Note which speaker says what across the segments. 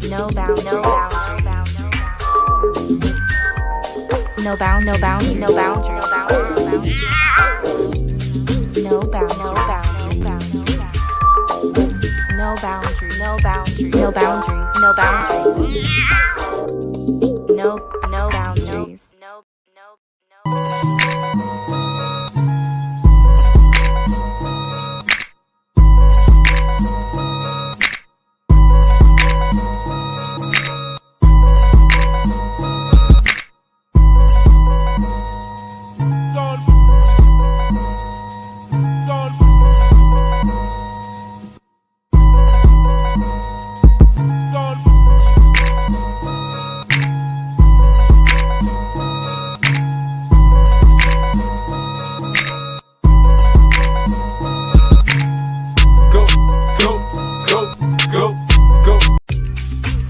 Speaker 1: No bound, no bound, no bound, no bound, no bound, no boundary, no bound, no bound, no bound, no bound, no boundary, no boundary, no boundary, no boundary, no boundaries,
Speaker 2: Go, go, go, go, go.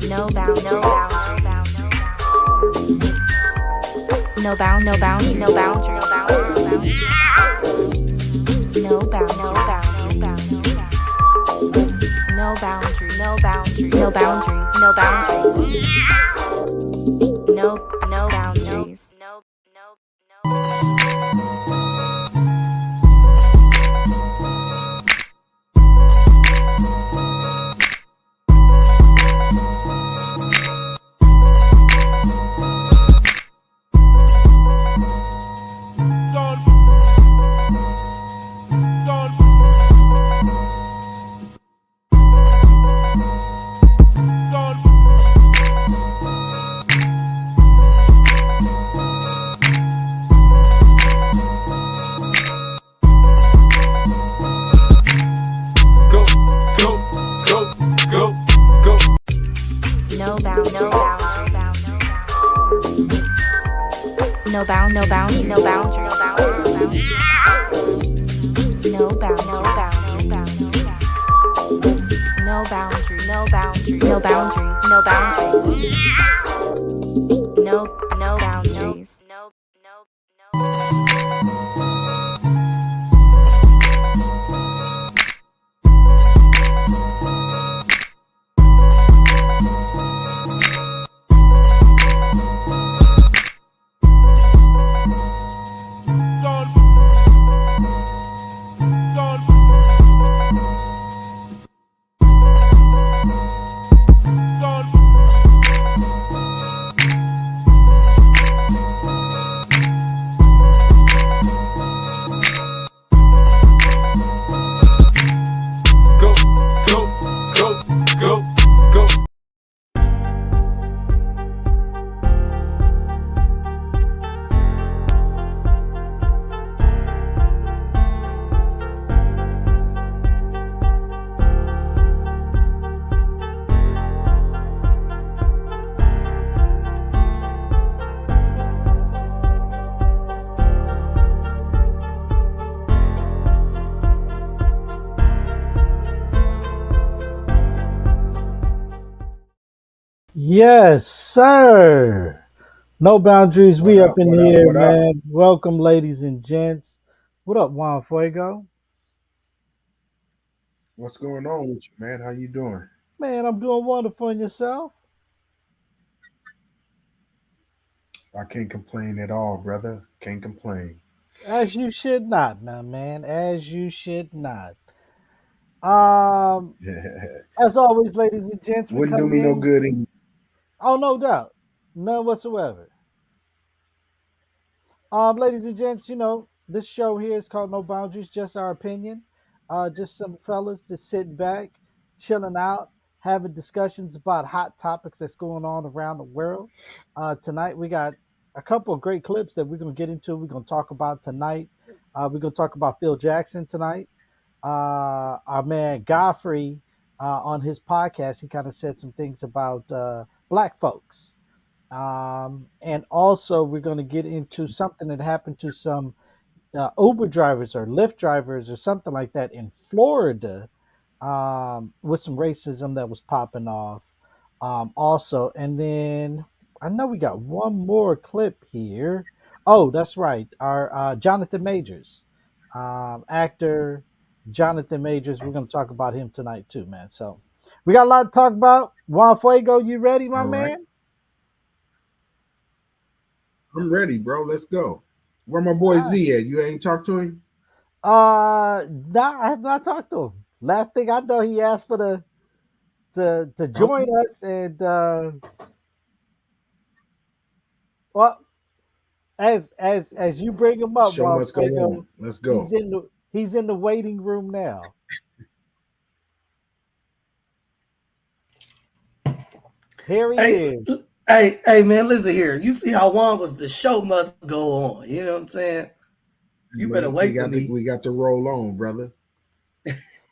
Speaker 1: no bound, no bound, no bound, no bound, no boundary, no bound, no bound, no boundary, no boundary, no boundary, no boundary, no boundaries,
Speaker 2: Go, go, go, go, go.
Speaker 1: no bound, no bound, no bound, no bound, no boundary, no bound, no bound, no boundary, no boundary, no boundary, no boundary, no boundaries.
Speaker 2: Go, go, go, go, go.
Speaker 3: Yes, sir. No boundaries.
Speaker 4: What
Speaker 3: We up
Speaker 4: up?
Speaker 3: in
Speaker 4: What up?
Speaker 3: here,
Speaker 4: What up?
Speaker 3: man. Welcome, ladies and gents. What up, Juan Fuego?
Speaker 4: What's going on with you, man? How you doing?
Speaker 3: Man, I'm doing wonderful. And yourself?
Speaker 4: I can't complain at all, brother. Can't complain.
Speaker 3: As you should not, now, man. As you should not. Um, as always, ladies and gents, we
Speaker 4: Wouldn't do
Speaker 3: come
Speaker 4: me no
Speaker 3: in.
Speaker 4: good. In,
Speaker 3: Oh, no doubt, none whatsoever. Ladies and gents, this show here is called No Boundaries, just our opinion. Just some fellas just sitting back, chilling out, having discussions about hot topics that's going on around the world. Tonight we got a couple of great clips that we're gonna get into. We're gonna talk about tonight. We're gonna talk about Phil Jackson tonight. Our man Godfrey on his podcast, he kind of said some things about black folks. And also, we're going to get into something that happened to some Uber drivers or Lyft drivers or something like that in Florida with some racism that was popping off. Also, and then I know we got one more clip here. Oh, that's right. Our Jonathan Majors, actor Jonathan Majors. We're going to talk about him tonight too, man. So We got a lot to talk about. Juan Fuego, you ready, my
Speaker 4: All right.
Speaker 3: man?
Speaker 4: I'm ready, bro. Let's go. Where my
Speaker 3: All
Speaker 4: boy
Speaker 3: right.
Speaker 4: Z at? You ain't talked to him?
Speaker 3: Nah, I have not talked to him. Last thing I know, he asked for to
Speaker 4: Okay.
Speaker 3: join us, and well, as you bring him up,
Speaker 4: Show
Speaker 3: Juan
Speaker 4: must go
Speaker 3: Fuego,
Speaker 4: on. Let's
Speaker 3: he's
Speaker 4: go.
Speaker 3: in the waiting room now. Here he
Speaker 5: Hey,
Speaker 3: is.
Speaker 5: hey, man, listen here. You see how Juan was the show must go on. You know what I'm saying? You better
Speaker 4: Man, we
Speaker 5: wait for
Speaker 4: got to
Speaker 5: me.
Speaker 4: we got to roll on, brother.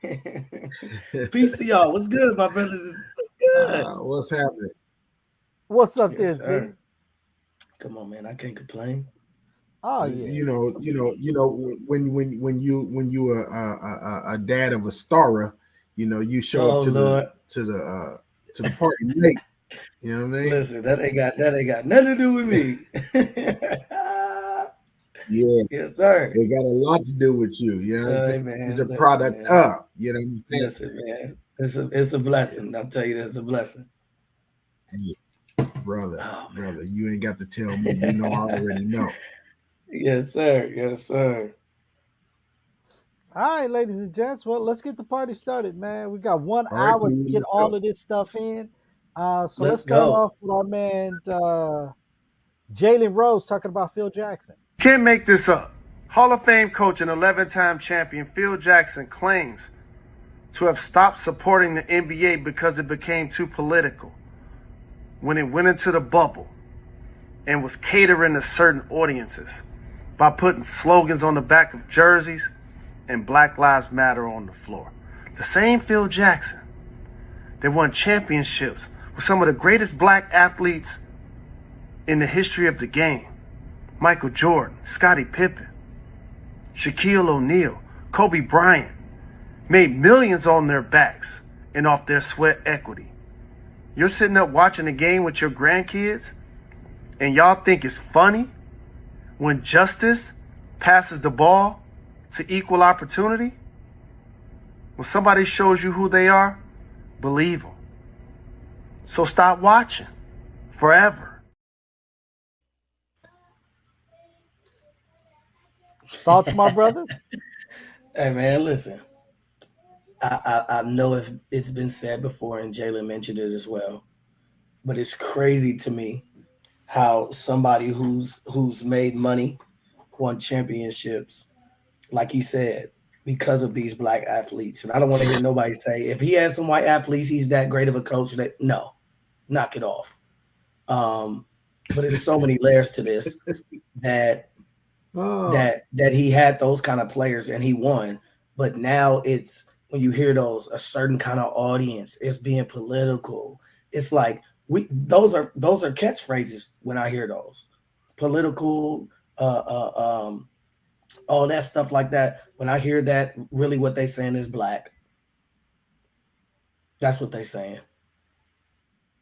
Speaker 5: Peace to y'all. What's good, my brothers? What's good?
Speaker 4: What's happening?
Speaker 3: What's up there,
Speaker 5: Yes,
Speaker 3: Z?
Speaker 5: sir. Come on, man. I can't complain.
Speaker 3: Oh yeah.
Speaker 4: When you a dad of a starer, you show up
Speaker 5: Oh Lord.
Speaker 4: to the party late. You know what I mean?
Speaker 5: Listen, that ain't got nothing to do with me.
Speaker 4: Yeah,
Speaker 5: Yes, sir.
Speaker 4: they got a lot to do with you. You know what I'm saying?
Speaker 5: Hey
Speaker 4: It's a
Speaker 5: man, listen,
Speaker 4: product
Speaker 5: man.
Speaker 4: of. You know what I'm saying?
Speaker 5: Listen, man. It's a blessing. I'll tell you, it's a blessing.
Speaker 4: Yeah, brother,
Speaker 5: Oh
Speaker 4: brother, you ain't got to tell me. You know, I already
Speaker 5: man.
Speaker 4: know.
Speaker 5: Yes, sir. Yes, sir.
Speaker 3: All right, ladies and gents. Well, let's get the party started, man. We got one
Speaker 4: All right,
Speaker 3: hour to
Speaker 4: cool.
Speaker 3: get
Speaker 4: Let's
Speaker 3: all
Speaker 4: go.
Speaker 3: of this stuff in. So let's
Speaker 5: Let's
Speaker 3: start
Speaker 5: go.
Speaker 3: off with our man Jalen Rose talking about Phil Jackson.
Speaker 6: Can't make this up. Hall of Fame coach and 11-time champion Phil Jackson claims to have stopped supporting the NBA because it became too political when it went into the bubble and was catering to certain audiences by putting slogans on the back of jerseys and Black Lives Matter on the floor. The same Phil Jackson that won championships with some of the greatest black athletes in the history of the game. Michael Jordan, Scottie Pippen, Shaquille O'Neal, Kobe Bryant, made millions on their backs and off their sweat equity. You're sitting up watching a game with your grandkids and y'all think it's funny when justice passes the ball to equal opportunity? When somebody shows you who they are, believe them. So stop watching forever.
Speaker 3: Thoughts, my brothers?
Speaker 5: Hey man, listen. I know if it's been said before, and Jalen mentioned it as well, but it's crazy to me how somebody who's made money, won championships, like he said, because of these black athletes. And I don't want to hear nobody say if he had some white athletes, he's that great of a coach. That no, knock it off. But it's so many layers to this that
Speaker 4: Oh,
Speaker 5: that he had those kind of players and he won. But now it's when you hear those a certain kind of audience, it's being political. It's like those are catchphrases when I hear those political, all that stuff like that. When I hear that, really what they saying is black. That's what they saying.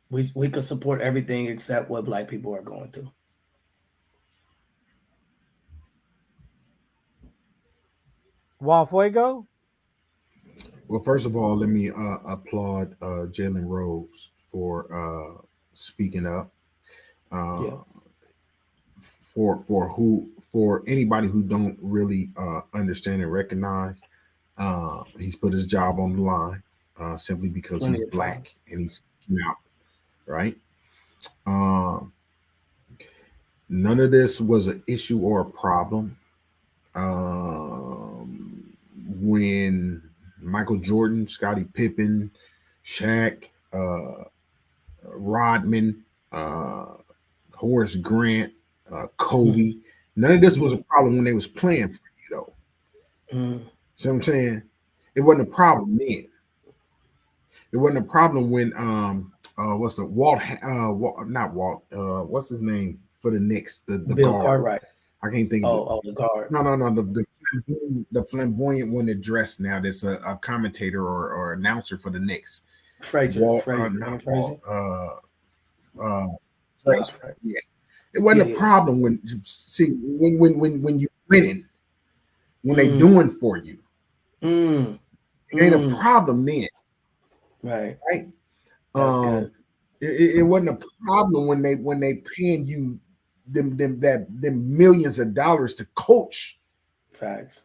Speaker 5: We could support everything except what black people are going through.
Speaker 3: Juan Fuego?
Speaker 4: well, first of all, let me applaud Jalen Rose for speaking up.
Speaker 5: Yeah.
Speaker 4: Uh, for anybody who don't really understand and recognize, he's put his job on the line simply because he's
Speaker 5: Plenty of time.
Speaker 4: black and he's speaking out, right? Um, None of this was an issue or a problem when Michael Jordan, Scottie Pippen, Shaq, Rodman, Horace Grant, Kobe. None of this was a problem when they was playing for you, though.
Speaker 5: Mm.
Speaker 4: See what I'm saying? It wasn't a problem then. It wasn't a problem when what's the not Walt, what's his name for the Knicks, the
Speaker 5: Bill
Speaker 4: guard.
Speaker 5: Cartwright.
Speaker 4: I can't think of his
Speaker 5: Oh, the guard.
Speaker 4: no, the flamboyant one that dressed now that's a commentator or announcer for the Knicks.
Speaker 5: Frazier.
Speaker 4: Walt,
Speaker 5: Leonard
Speaker 4: not
Speaker 5: Frazier.
Speaker 4: Walt, uh,
Speaker 5: Not
Speaker 4: Frazier.
Speaker 5: Frazier.
Speaker 4: Yeah, it wasn't
Speaker 5: Yeah.
Speaker 4: a problem when you winning, when they
Speaker 5: Mm,
Speaker 4: doing for you.
Speaker 5: mm,
Speaker 4: It ain't a
Speaker 5: mm.
Speaker 4: problem then.
Speaker 5: Right.
Speaker 4: right?
Speaker 5: That's good.
Speaker 4: Um, it wasn't a problem when they paying you them millions of dollars to coach.
Speaker 5: Facts.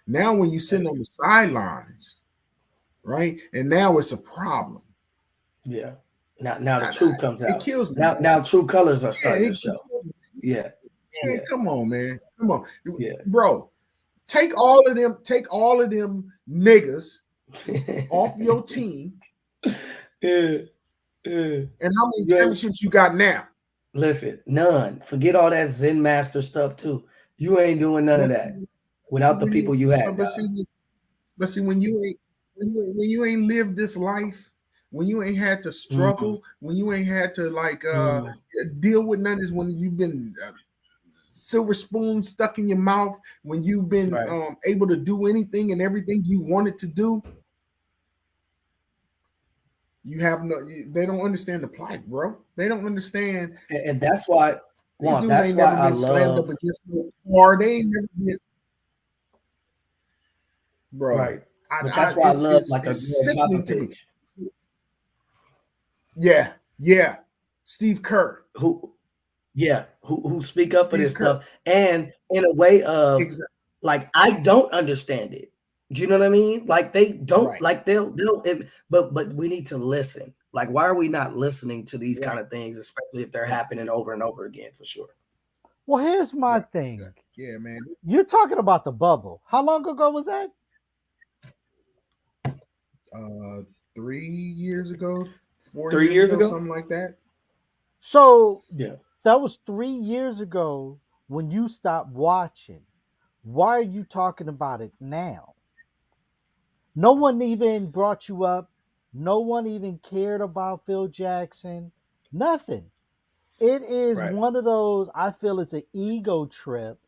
Speaker 4: Now when you sitting
Speaker 5: Facts.
Speaker 4: on the sidelines, right? And now it's a problem.
Speaker 5: Yeah. Now the
Speaker 4: I,
Speaker 5: truth comes
Speaker 4: it
Speaker 5: out.
Speaker 4: kills me,
Speaker 5: Now
Speaker 4: man.
Speaker 5: true colors are
Speaker 4: Yeah,
Speaker 5: starting to show. Yeah.
Speaker 4: man,
Speaker 5: Yeah.
Speaker 4: come on, man. Come on.
Speaker 5: Yeah.
Speaker 4: Bro, take all of them niggas off your team,
Speaker 5: Yeah. Yeah.
Speaker 4: and how many
Speaker 5: You ain't,
Speaker 4: championships you got now?
Speaker 5: listen, none. Forget all that Zen master stuff too. You ain't doing none of
Speaker 4: But
Speaker 5: that
Speaker 4: see,
Speaker 5: without the
Speaker 4: when
Speaker 5: people
Speaker 4: you,
Speaker 5: you had,
Speaker 4: but
Speaker 5: dog.
Speaker 4: see, but see, when you ain't lived this life, when you ain't had to
Speaker 5: Mm,
Speaker 4: struggle, when you ain't had to
Speaker 5: mm,
Speaker 4: deal with none is when you've been silver spoon stuck in your mouth, when you've been
Speaker 5: right.
Speaker 4: able to do anything and everything you wanted to do. You have no. They don't understand the plight, bro. They don't understand.
Speaker 5: And that's why,
Speaker 4: These
Speaker 5: Juan,
Speaker 4: dudes
Speaker 5: that's
Speaker 4: ain't
Speaker 5: why
Speaker 4: never
Speaker 5: I
Speaker 4: been slammed up
Speaker 5: love,
Speaker 4: against no car. They ain't never been, bro.
Speaker 5: right. But that's why I
Speaker 4: It's
Speaker 5: love like a
Speaker 4: it's
Speaker 5: Greg
Speaker 4: sickening to me.
Speaker 5: Popovich
Speaker 4: Yeah, yeah. Steve Kerr.
Speaker 5: who yeah, who speak up for
Speaker 4: Steve
Speaker 5: this
Speaker 4: Kerr.
Speaker 5: stuff and in a way of
Speaker 4: Exactly.
Speaker 5: like I don't understand it. Do you know what I mean? Like they don't
Speaker 4: Right.
Speaker 5: like they'll but we need to listen. Like why are we not listening to these kind
Speaker 4: Right.
Speaker 5: of things, especially if they're
Speaker 4: Right.
Speaker 5: happening over and over again for sure.
Speaker 3: Well, here's my
Speaker 4: Right. Right.
Speaker 3: thing.
Speaker 4: Yeah, man.
Speaker 3: You're talking about the bubble. How long ago was that?
Speaker 4: Uh, 3 years ago,
Speaker 5: 3
Speaker 4: 4 years
Speaker 5: years
Speaker 4: ago,
Speaker 5: ago?
Speaker 4: something like that.
Speaker 3: So
Speaker 5: Yeah.
Speaker 3: that was 3 years ago when you stopped watching. Why are you talking about it now? No one even brought you up. No one even cared about Phil Jackson. Nothing. It is
Speaker 5: Right.
Speaker 3: one of those, I feel it's an ego trip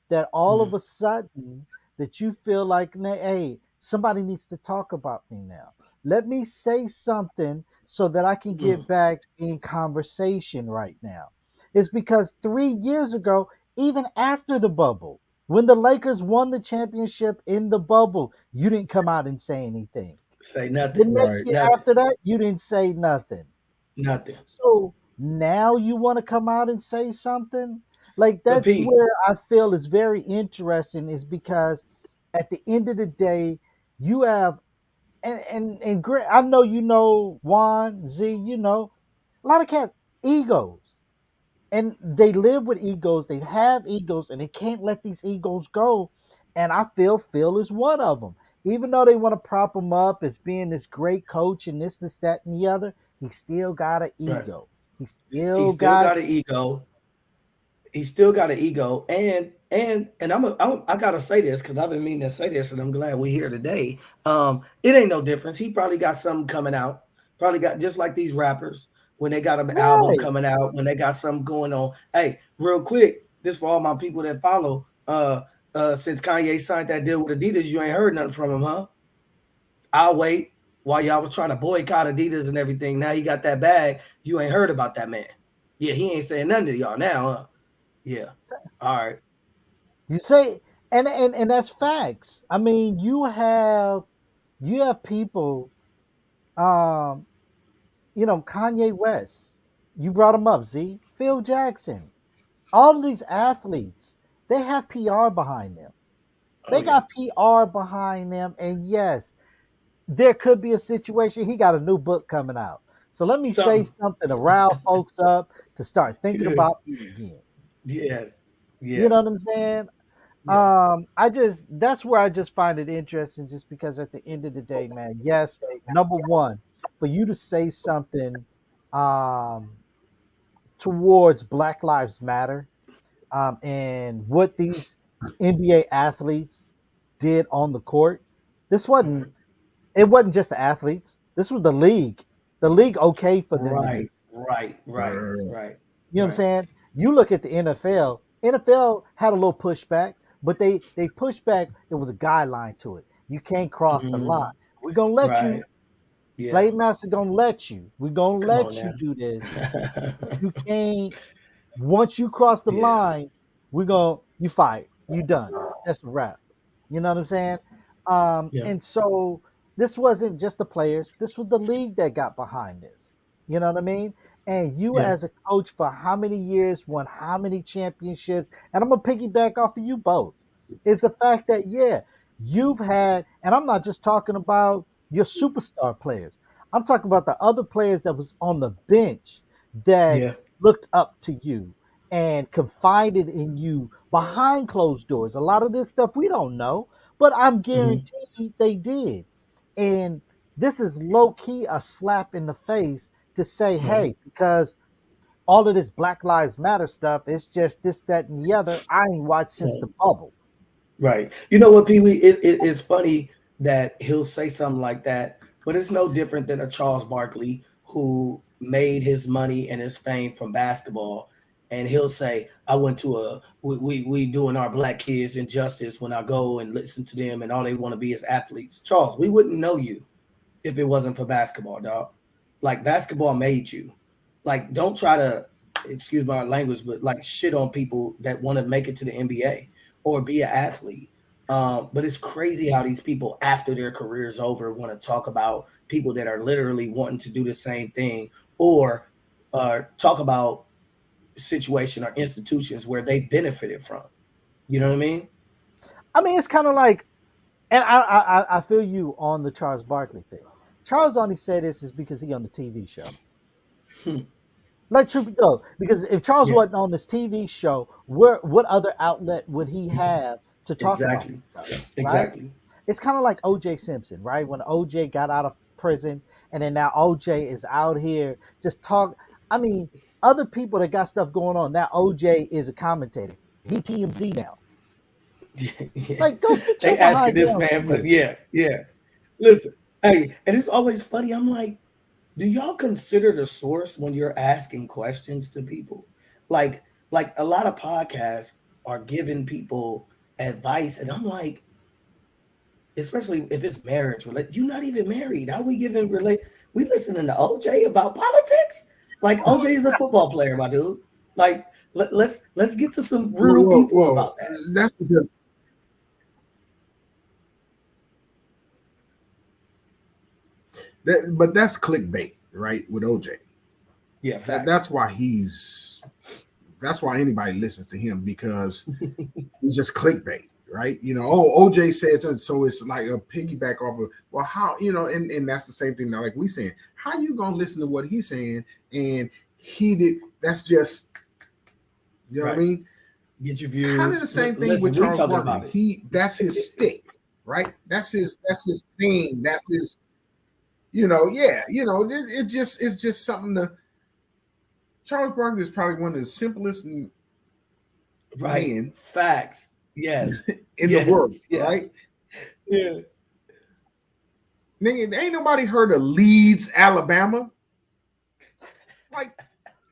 Speaker 3: that all of
Speaker 5: Mhm.
Speaker 3: a sudden that you feel like, hey, somebody needs to talk about me now. Let me say something so that I can get
Speaker 5: Mm.
Speaker 3: back in conversation right now. It's because 3 years ago, even after the bubble, when the Lakers won the championship in the bubble, you didn't come out and say anything.
Speaker 5: Say
Speaker 3: The
Speaker 5: nothing.
Speaker 3: next
Speaker 4: Right.
Speaker 3: year
Speaker 5: Nothing.
Speaker 3: after that, you didn't say nothing.
Speaker 5: Nothing.
Speaker 3: So now you want to come out and say something? Like
Speaker 5: But
Speaker 3: that's
Speaker 5: Pete,
Speaker 3: where I feel is very interesting is because at the end of the day, you have I know you know Juan Z, you know, a lot of cats egos. And they live with egos, they have egos, and they can't let these egos go. And I feel Phil is one of them. Even though they want to prop him up as being this great coach and this, that, and the other, he still got an
Speaker 5: right.
Speaker 3: ego. He
Speaker 5: He
Speaker 3: still
Speaker 5: still
Speaker 3: got
Speaker 5: got an ego. He still got an ego, and I gotta say this because I've been meaning to say this, and I'm glad we're here today. It ain't no difference. He probably got something coming out. Probably got just like these rappers when they got an album
Speaker 3: right.
Speaker 5: coming out, when they got something going on. Hey, real quick, this for all my people that follow. Since Kanye signed that deal with Adidas, you ain't heard nothing from him, huh? I'll wait while y'all was trying to boycott Adidas and everything. Now you got that bag. You ain't heard about that man. Yeah, he ain't saying nothing to y'all now, huh? Yeah. All right.
Speaker 3: You say and that's facts. I mean, you have people um Kanye West. You brought him up, Z. Phil Jackson. All of these athletes, they have PR behind them.
Speaker 5: Oh
Speaker 3: They
Speaker 5: yeah.
Speaker 3: got PR behind them, and yes, there could be a situation. He got a new book coming out. So let me say
Speaker 5: Something.
Speaker 3: something to rile folks up to start thinking
Speaker 5: Yeah.
Speaker 3: about me again.
Speaker 5: Yes.
Speaker 3: You
Speaker 5: Yeah.
Speaker 3: know what I'm saying?
Speaker 5: Yeah.
Speaker 3: I just that's where I just find it interesting, just because at the end of the day, man, yes, number one, for you to say something um towards Black Lives Matter, and what these NBA athletes did on the court. This wasn't
Speaker 5: Mhm.
Speaker 3: it wasn't just the athletes. This was the league. The league okayed for them to do.
Speaker 5: Right. Right.
Speaker 4: Right.
Speaker 5: Right.
Speaker 4: Right. Right.
Speaker 5: Right.
Speaker 3: You know what I'm
Speaker 5: Right.
Speaker 3: saying? You look at the NFL. NFL had a little pushback, but they pushed back. It was a guideline to it. You can't cross the line.
Speaker 5: Mhm.
Speaker 3: We're gonna let
Speaker 5: Right.
Speaker 3: you.
Speaker 5: Yeah.
Speaker 3: Slave master gonna let you. We're gonna
Speaker 5: Come on
Speaker 3: let you
Speaker 5: now.
Speaker 3: do this, but you can't. Once you cross the
Speaker 5: Yeah.
Speaker 3: line, you fight. You done. That's a wrap. You know what I'm saying?
Speaker 5: Yeah.
Speaker 3: And so This wasn't just the players. This was the league that got behind this. You know what I mean? And you
Speaker 5: Yeah.
Speaker 3: as a coach for how many years, won how many championships, and I'm gonna piggyback off of you both, is the fact that yeah, you've had, and I'm not just talking about your superstar players. I'm talking about the other players that was on the bench that
Speaker 5: Yeah.
Speaker 3: looked up to you and confided in you behind closed doors. A lot of this stuff we don't know, but I'm
Speaker 5: Hmm.
Speaker 3: guaranteed they did. And this is low key a slap in the face to say,
Speaker 5: Right.
Speaker 3: hey, because all of this Black Lives Matter stuff is just this, that, and the other. I ain't watched since
Speaker 5: Right.
Speaker 3: the bubble.
Speaker 5: Right. You know what, Pee Wee? It's funny that he'll say something like that, but it's no different than a Charles Barkley who made his money and his fame from basketball. And he'll say, I went to we doing our black kids injustice when I go and listen to them and all they want to be is athletes. Charles, we wouldn't know you if it wasn't for basketball, dog. Like basketball made you. Like, don't try to excuse my language, but like shit on people that want to make it to the NBA or be an athlete. But it's crazy how these people, after their career is over, want to talk about people that are literally wanting to do the same thing or talk about situation or institutions where they benefited from. You know what I mean?
Speaker 3: I mean, it's kind of like, and I feel you on the Charles Barkley thing. Charles only said this is because he on the TV show. Like truth be told, because if Charles
Speaker 5: Yeah,
Speaker 3: wasn't on this TV show, where what other outlet would he have to talk about
Speaker 5: exactly.
Speaker 3: this stuff, right?
Speaker 5: Exactly.
Speaker 3: It's kind of like OJ Simpson, right? When OJ got out of prison, and then now OJ is out here just talk. I mean, other people that got stuff going on now. OJ is a commentator. He TMZ now.
Speaker 5: Yeah, yeah.
Speaker 3: Like, go sit
Speaker 5: They
Speaker 3: your
Speaker 5: asking
Speaker 3: behind
Speaker 5: this
Speaker 3: down
Speaker 5: man, but
Speaker 3: somewhere.
Speaker 5: yeah, yeah. Listen, hey, and it's always funny. I'm like, do y'all consider the source when you're asking questions to people? Like, like a lot of podcasts are giving people advice, and I'm like, especially if it's marriage related, you're not even married. How we giving relate? We listening to OJ about politics? Like OJ is a football player, my dude. Like, let's get to some real people
Speaker 4: Well,
Speaker 5: about that.
Speaker 4: that's because but that's clickbait, right? With OJ,
Speaker 5: Yeah,
Speaker 4: that
Speaker 5: facts.
Speaker 4: that's why that's why anybody listens to him because it's just clickbait, right? Oh, OJ said so it's like a piggyback off of well, how and that's the same thing now, like we saying, how you gonna listen to what he's saying and he did that's just what I
Speaker 5: Right.
Speaker 4: mean?
Speaker 5: Get your
Speaker 4: Kind of the
Speaker 5: views.
Speaker 4: same thing with
Speaker 5: Listen, we
Speaker 4: Charles
Speaker 5: talking
Speaker 4: Barkley.
Speaker 5: about it.
Speaker 4: That's his stick, right? That's his thing. That's his, yeah, it's just something to Charles Barkley is probably one of the simplest
Speaker 5: Right.
Speaker 4: men
Speaker 5: Facts. Yes.
Speaker 4: in the world,
Speaker 5: Yes. Yes.
Speaker 4: right?
Speaker 5: Yeah.
Speaker 4: Nigga, ain't nobody heard of Leeds, Alabama. Like,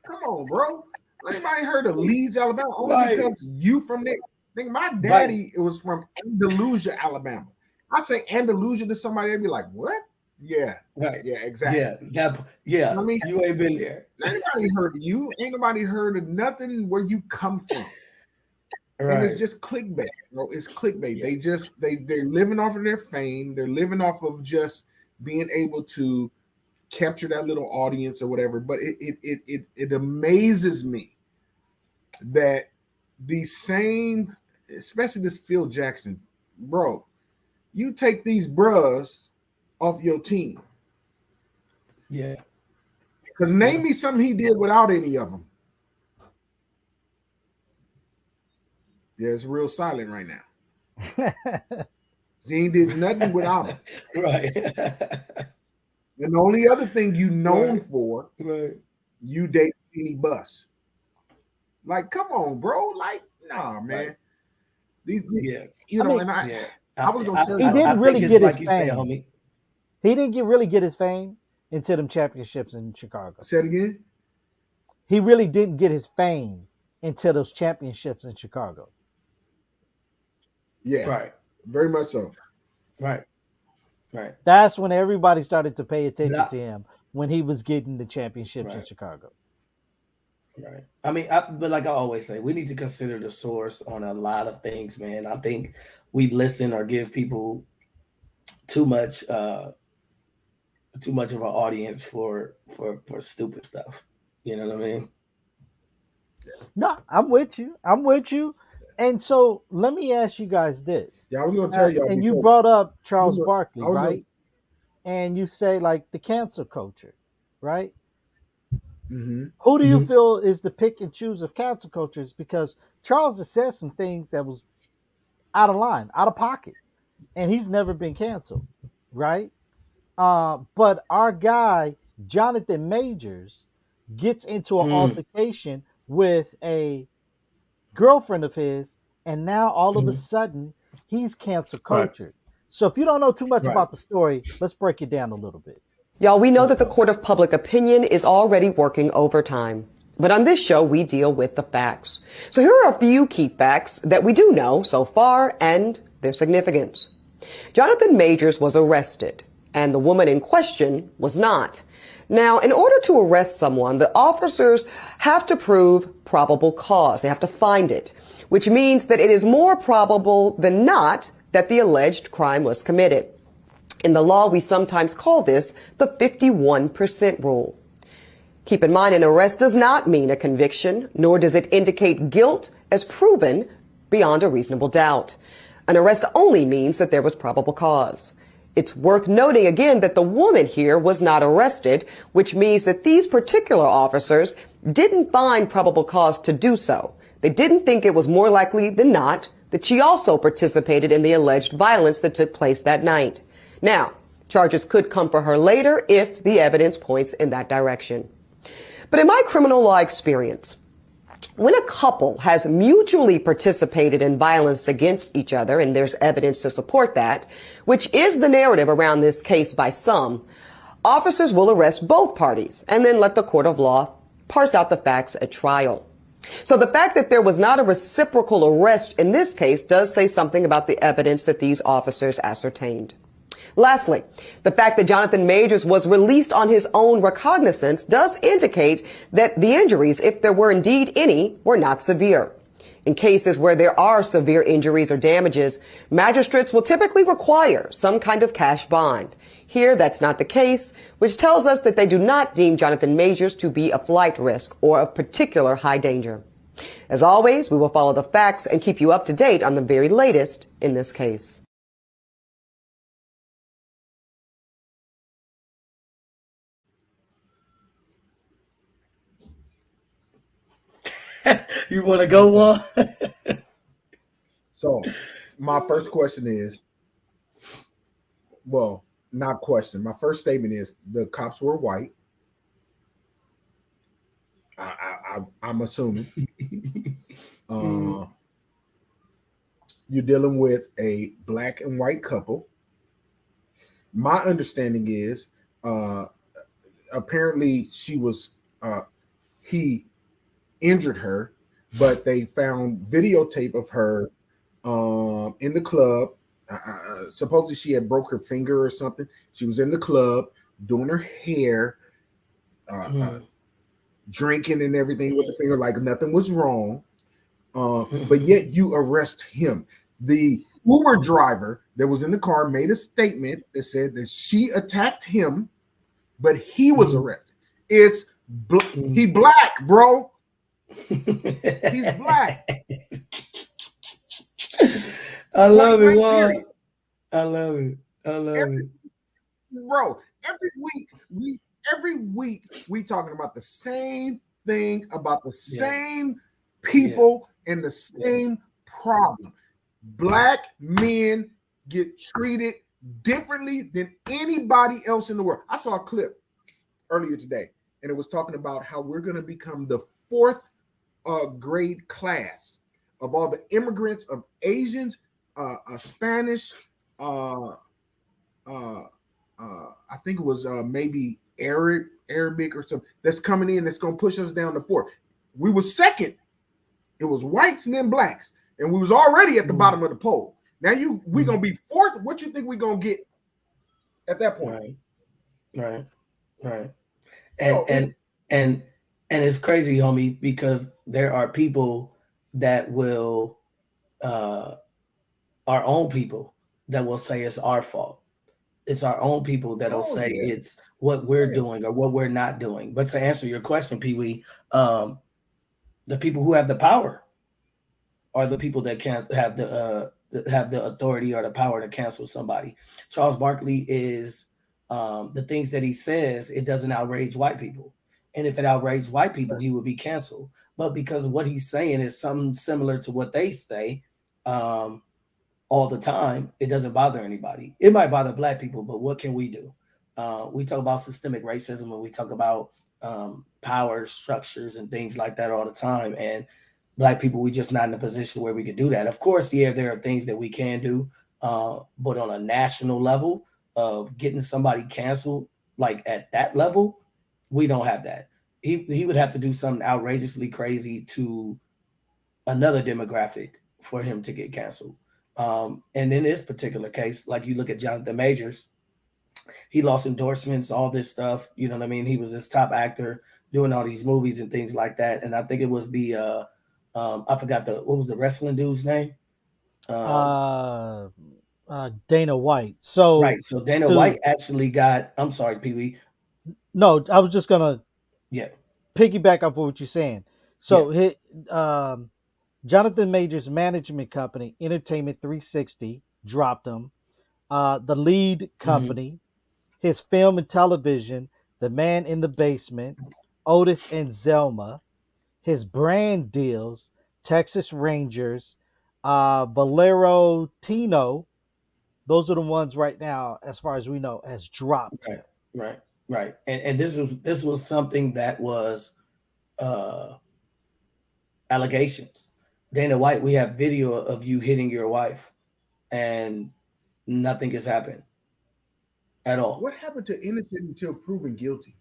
Speaker 4: come on, bro. Anybody heard of Leeds, Alabama? Only
Speaker 5: Right.
Speaker 4: because you from there. Nigga, my
Speaker 5: Right.
Speaker 4: daddy was from Andalusia, Alabama. I say Andalusia to somebody, they'd be like, what? Yeah,
Speaker 5: Right.
Speaker 4: yeah,
Speaker 5: Yeah.
Speaker 4: exactly.
Speaker 5: Yeah.
Speaker 4: I mean,
Speaker 5: You ain't been there.
Speaker 4: ain't nobody heard of you. Ain't nobody heard of nothing where you come from. And it's
Speaker 5: Right.
Speaker 4: just clickbait, bro. It's clickbait.
Speaker 5: Yeah.
Speaker 4: They're living off of their fame. They're living off of just being able to capture that little audience or whatever. But it amazes me that these same, especially this Phil Jackson, bro, you take these bros off your team.
Speaker 5: Yeah.
Speaker 4: Because name me something he did without any of them. Yeah, it's real silent right now. He ain't did nothing without him.
Speaker 5: Right.
Speaker 4: And the only other thing you known
Speaker 5: Right.
Speaker 4: for,
Speaker 5: Right.
Speaker 4: you date any bus. Like, come on, bro. Like, nah, man.
Speaker 5: Right.
Speaker 4: These,
Speaker 5: Yeah.
Speaker 3: I mean,
Speaker 4: and
Speaker 5: Yeah.
Speaker 4: I was gonna tell
Speaker 3: he
Speaker 4: you,
Speaker 5: I
Speaker 3: didn't
Speaker 5: think
Speaker 3: really
Speaker 5: it's
Speaker 3: get his
Speaker 5: like you said,
Speaker 3: fame.
Speaker 5: homie.
Speaker 3: He didn't really get his fame until them championships in Chicago.
Speaker 4: say it again.
Speaker 3: He really didn't get his fame until those championships in Chicago.
Speaker 4: Yeah,
Speaker 5: Right.
Speaker 4: very much so.
Speaker 5: Right. Right.
Speaker 3: That's when everybody started to pay attention
Speaker 5: But
Speaker 3: to him when he was getting the championships in
Speaker 5: right.
Speaker 3: Chicago.
Speaker 5: Right. I mean, but like I always say, we need to consider the source on a lot of things, man. I think we listen or give people too much of an audience for stupid stuff. You know what I mean?
Speaker 3: No, I'm with you. I'm with you. And so let me ask you guys this.
Speaker 4: Yeah, I was gonna tell y'all
Speaker 3: And you
Speaker 4: before.
Speaker 3: brought up Charles
Speaker 4: I
Speaker 3: Barkley,
Speaker 4: was gonna.
Speaker 3: right? And you say like the cancel culture, right?
Speaker 4: Mm-hmm.
Speaker 3: Who do you feel is the pick and choose of cancel cultures? Because Charles has said some things that was out of line, out of pocket, and he's never been canceled, right? But our guy Jonathan Majors gets into an altercation with a girlfriend of his, and now all of a sudden he's cancel
Speaker 5: Right.
Speaker 3: culture. So if you don't know too much
Speaker 5: Right.
Speaker 3: about the story, let's break it down a little bit.
Speaker 7: Y'all, we know
Speaker 5: Let's
Speaker 7: that the
Speaker 5: go.
Speaker 7: court of public opinion is already working overtime. But on this show, we deal with the facts. So here are a few key facts that we do know so far and their significance. Jonathan Majors was arrested, and the woman in question was not. Now, in order to arrest someone, the officers have to prove probable cause. They have to find it, which means that it is more probable than not that the alleged crime was committed. In the law, we sometimes call this the 51% rule. Keep in mind, an arrest does not mean a conviction, nor does it indicate guilt as proven beyond a reasonable doubt. An arrest only means that there was probable cause. It's worth noting again that the woman here was not arrested, which means that these particular officers didn't find probable cause to do so. They didn't think it was more likely than not that she also participated in the alleged violence that took place that night. Now, charges could come for her later if the evidence points in that direction. But in my criminal law experience, when a couple has mutually participated in violence against each other, and there's evidence to support that, which is the narrative around this case by some, officers will arrest both parties and then let the court of law parse out the facts at trial. So the fact that there was not a reciprocal arrest in this case does say something about the evidence that these officers ascertained. Lastly, the fact that Jonathan Majors was released on his own recognizance does indicate that the injuries, if there were indeed any, were not severe. In cases where there are severe injuries or damages, magistrates will typically require some kind of cash bond. Here, that's not the case, which tells us that they do not deem Jonathan Majors to be a flight risk or of particular high danger. As always, we will follow the facts and keep you up to date on the very latest in this case.
Speaker 5: You want to go on?
Speaker 4: So, my first question is, well, not question. My first statement is the cops were white. I'm assuming. You're dealing with a black and white couple. My understanding is, apparently she was, he injured her, but they found videotape of her in the club. Supposedly she had broke her finger or something. She was in the club doing her hair, drinking and everything with the finger, like nothing was wrong. But yet you arrest him. The Uber driver that was in the car made a statement that said that she attacked him, but he was arrested. It's he black, bro. He's black.
Speaker 5: I love it, Juan. I love it. I love it.
Speaker 4: Bro, every week we talking about the same thing, about the same people and the same problem. Black men get treated differently than anybody else in the world. I saw a clip earlier today, and it was talking about how we're going to become the fourth grade class of all the immigrants of Asians, Spanish, I think it was maybe Arabic or something that's coming in that's going to push us down to fourth. We were second. It was whites and then blacks, and we was already at the bottom of the poll. Now we gonna be fourth. What you think we gonna get at that point?
Speaker 5: Right. And it's crazy, homie, because there are people that will, our own people that will say it's our fault. It's our own people that'll
Speaker 4: Oh
Speaker 5: say
Speaker 4: yeah.
Speaker 5: it's what we're doing or what we're not doing. But to answer your question, Pee Wee, the people who have the power are the people that can have the authority or the power to cancel somebody. Charles Barkley is the things that he says. It doesn't outrage white people, and if it outraged white people, he would be canceled. But because what he's saying is something similar to what they say, um, all the time, it doesn't bother anybody. It might bother black people, but what can we do? We talk about systemic racism and we talk about power structures and things like that all the time. And black people, we just not in a position where we could do that. Of course, yeah, there are things that we can do, but on a national level of getting somebody canceled, like at that level, we don't have that. He would have to do something outrageously crazy to another demographic for him to get canceled. And in this particular case, like you look at Jonathan Majors, he lost endorsements, all this stuff. You know what I mean? He was this top actor doing all these movies and things like that. And I think it was the I forgot what was the wrestling dude's name? Um,
Speaker 3: Uh, Dana White. So
Speaker 5: right. So Dana
Speaker 3: to
Speaker 5: White actually got. I'm sorry, Pee Wee.
Speaker 3: no, I was just gonna
Speaker 5: Yeah,
Speaker 3: piggyback off of what you're saying.
Speaker 5: yeah.
Speaker 3: So um, Jonathan Major's management company, Entertainment 360, dropped him. The lead
Speaker 5: Hmm.
Speaker 3: company, his film and television, The Man in the Basement, Otis and Zelma, his brand deals, Texas Rangers, Valero Tino. Those are the ones right now, as far as we know, has dropped.
Speaker 5: Right, right, right. And this was something that was uh allegations. Dana White, we have video of you hitting your wife, and nothing has happened at all.
Speaker 4: What happened to innocent until proven guilty?